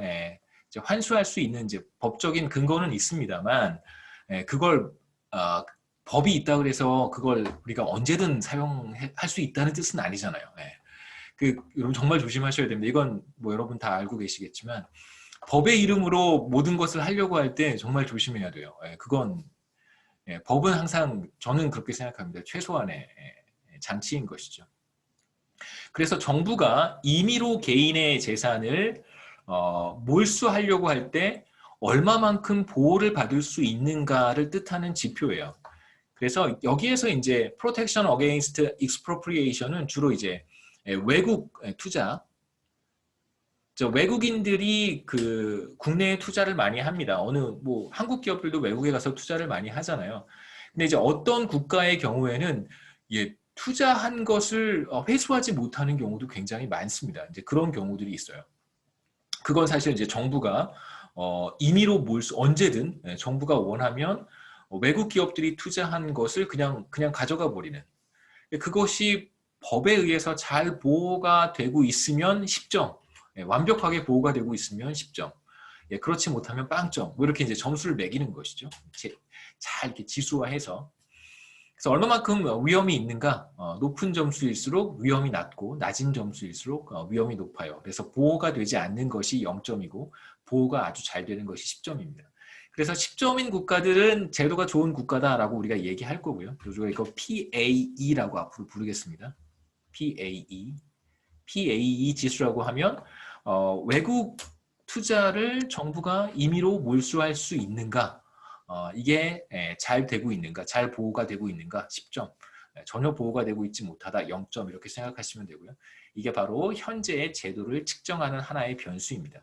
이제 환수할 수 있는 이제 법적인 근거는 있습니다만 그걸 법이 있다 그래서 그걸 우리가 언제든 사용할 수 있다는 뜻은 아니잖아요. 여러분 정말 조심하셔야 됩니다. 이건 뭐 여러분 다 알고 계시겠지만 법의 이름으로 모든 것을 하려고 할 때 정말 조심해야 돼요. 그건 법은 항상 저는 그렇게 생각합니다. 최소한의 장치인 것이죠. 그래서 정부가 임의로 개인의 재산을 몰수하려고 할 때 얼마만큼 보호를 받을 수 있는가를 뜻하는 지표예요. 그래서 여기에서 이제 Protection Against Expropriation은 주로 이제 외국 투자, 외국인들이 그 국내에 투자를 많이 합니다. 뭐 한국 기업들도 외국에 가서 투자를 많이 하잖아요. 근데 이제 어떤 국가의 경우에는 투자한 것을 회수하지 못하는 경우도 굉장히 많습니다. 이제 그런 경우들이 있어요. 그건 사실 이제 정부가 임의로 언제든 정부가 원하면 외국 기업들이 투자한 것을 그냥 가져가 버리는. 그것이 법에 의해서 잘 보호가 되고 있으면 10점, 완벽하게 보호가 되고 있으면 10점, 그렇지 못하면 빵점, 뭐 이렇게 이제 점수를 매기는 것이죠. 잘 이렇게 지수화해서. 그래서 얼마만큼 위험이 있는가, 높은 점수일수록 위험이 낮고 낮은 점수일수록 위험이 높아요. 그래서 보호가 되지 않는 것이 0점이고 보호가 아주 잘 되는 것이 10점입니다. 그래서 10점인 국가들은 제도가 좋은 국가다라고 우리가 얘기할 거고요. 우리가 이거 PAE라고 앞으로 부르겠습니다. PAE 지수라고 하면 외국 투자를 정부가 임의로 몰수할 수 있는가, 이게 잘 되고 있는가, 잘 보호가 되고 있는가 10점, 전혀 보호가 되고 있지 못하다 0점 이렇게 생각하시면 되고요. 이게 바로 현재의 제도를 측정하는 하나의 변수입니다.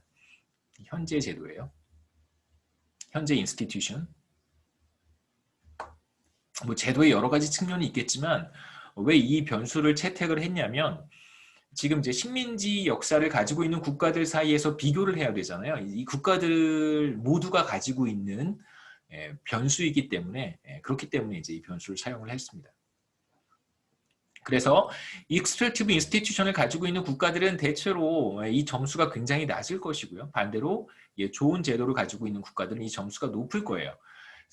현재 제도예요. 현재 인스티튜션. 뭐 제도의 여러 가지 측면이 있겠지만 왜 이 변수를 채택을 했냐면 지금 이제 식민지 역사를 가지고 있는 국가들 사이에서 비교를 해야 되잖아요. 이 국가들 모두가 가지고 있는 변수이기 때문에 그렇기 때문에 이제 이 변수를 사용을 했습니다. 그래서 익스트랙티브 인스티튜션을 가지고 있는 국가들은 대체로 이 점수가 굉장히 낮을 것이고요. 반대로 좋은 제도를 가지고 있는 국가들은 이 점수가 높을 거예요.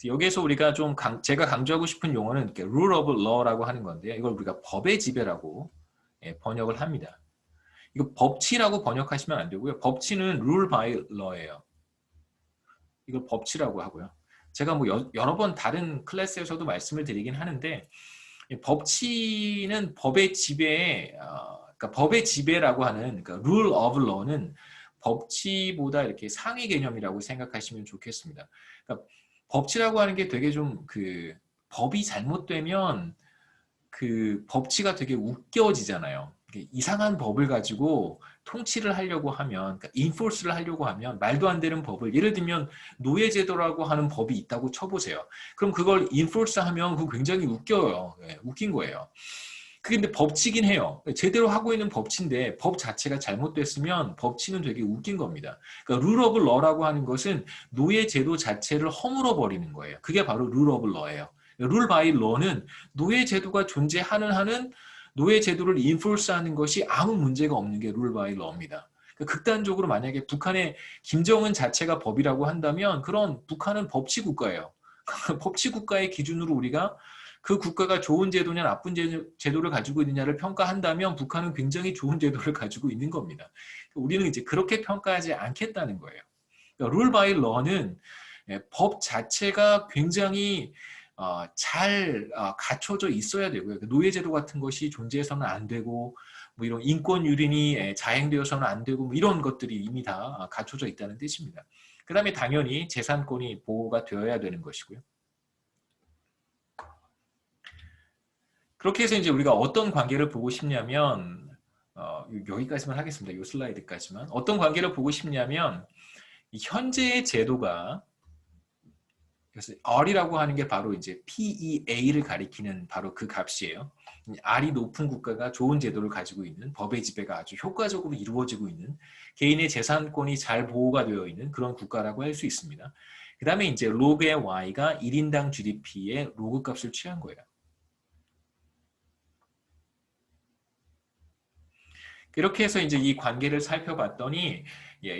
여기에서 우리가 좀 제가 강조하고 싶은 용어는 rule of law라고 하는 건데요. 이걸 우리가 법의 지배라고 번역을 합니다. 이거 법치라고 번역하시면 안 되고요. 법치는 rule by law예요. 이걸 법치라고 하고요. 제가 뭐 여러 번 다른 클래스에서도 말씀을 드리긴 하는데 법치는 법의 지배에 그러니까 법의 지배라고 하는 그러니까 rule of law는 법치보다 이렇게 상위 개념이라고 생각하시면 좋겠습니다. 그러니까 법치라고 하는 게 되게 좀 법이 잘못되면 그 법치가 되게 웃겨지잖아요. 이상한 법을 가지고 통치를 하려고 하면, 그러니까 인포스를 하려고 하면 말도 안 되는 법을, 예를 들면 노예제도라고 하는 법이 있다고 쳐보세요. 그럼 그걸 인포스하면 그거 굉장히 웃겨요. 웃긴 거예요. 근데 법치긴 해요. 제대로 하고 있는 법치인데 법 자체가 잘못됐으면 법치는 되게 웃긴 겁니다. 그러니까 룰 오브 러라고 하는 것은 노예 제도 자체를 허물어 버리는 거예요. 그게 바로 룰 오브 러예요. 룰 바이 러는 노예 제도가 존재하는 한은 노예 제도를 인포스하는 것이 아무 문제가 없는 게 룰 바이 러입니다. 그러니까 극단적으로 만약에 북한의 김정은 자체가 법이라고 한다면 그런 북한은 법치 국가예요. 법치 국가의 기준으로 우리가 그 국가가 좋은 제도냐 나쁜 제도를 가지고 있느냐를 평가한다면 북한은 굉장히 좋은 제도를 가지고 있는 겁니다. 우리는 이제 그렇게 평가하지 않겠다는 거예요. 룰 바이 러는 법 자체가 굉장히 잘 갖춰져 있어야 되고요. 노예제도 같은 것이 존재해서는 안 되고 뭐 이런 인권 유린이 자행되어서는 안 되고 뭐 이런 것들이 이미 다 갖춰져 있다는 뜻입니다. 그 다음에 당연히 재산권이 보호가 되어야 되는 것이고요. 그렇게 해서 이제 우리가 어떤 관계를 보고 싶냐면 여기까지만 하겠습니다. 이 슬라이드까지만. 어떤 관계를 보고 싶냐면 현재의 제도가 그래서 R이라고 하는 게 바로 이제 PEA를 가리키는 바로 그 값이에요. R이 높은 국가가 좋은 제도를 가지고 있는 법의 지배가 아주 효과적으로 이루어지고 있는 개인의 재산권이 잘 보호가 되어 있는 그런 국가라고 할 수 있습니다. 그 다음에 이제 로그의 Y가 1인당 GDP의 로그 값을 취한 거예요. 이렇게 해서 이제 이 관계를 살펴봤더니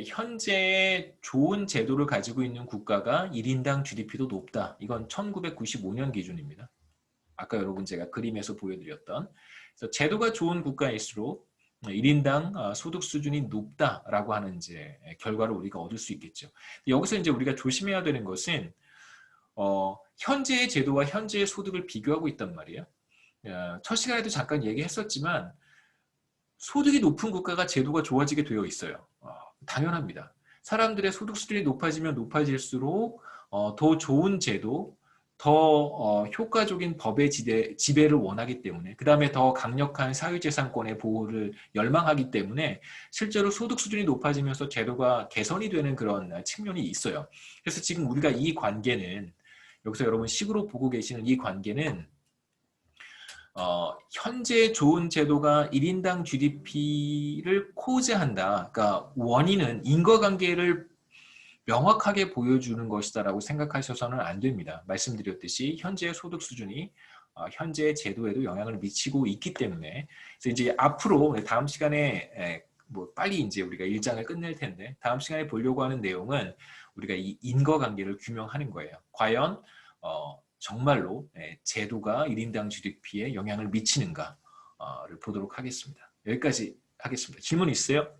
현재 좋은 제도를 가지고 있는 국가가 1인당 GDP도 높다. 이건 1995년 기준입니다. 아까 여러분 제가 그림에서 보여드렸던. 그래서 제도가 좋은 국가일수록 1인당 소득 수준이 높다라고 하는 이제 결과를 우리가 얻을 수 있겠죠. 여기서 이제 우리가 조심해야 되는 것은 현재의 제도와 현재의 소득을 비교하고 있단 말이에요. 첫 시간에도 잠깐 얘기했었지만 소득이 높은 국가가 제도가 좋아지게 되어 있어요. 당연합니다. 사람들의 소득 수준이 높아지면 높아질수록 더 좋은 제도, 더 효과적인 법의 지배를 원하기 때문에 그 다음에 더 강력한 사유재산권의 보호를 열망하기 때문에 실제로 소득 수준이 높아지면서 제도가 개선이 되는 그런 측면이 있어요. 그래서 지금 우리가 이 관계는 여기서 여러분 식으로 보고 계시는 이 관계는 현재 좋은 제도가 1인당 GDP를 코즈한다. 그러니까 원인은 인과관계를 명확하게 보여주는 것이다라고 생각하셔서는 안 됩니다. 말씀드렸듯이 현재의 소득 수준이 현재의 제도에도 영향을 미치고 있기 때문에 그래서 이제 앞으로 다음 시간에 뭐 빨리 이제 우리가 일장을 끝낼 텐데 다음 시간에 보려고 하는 내용은 우리가 이 인과관계를 규명하는 거예요. 과연 정말로 제도가 1인당 GDP에 영향을 미치는가를 보도록 하겠습니다. 여기까지 하겠습니다. 질문 있어요?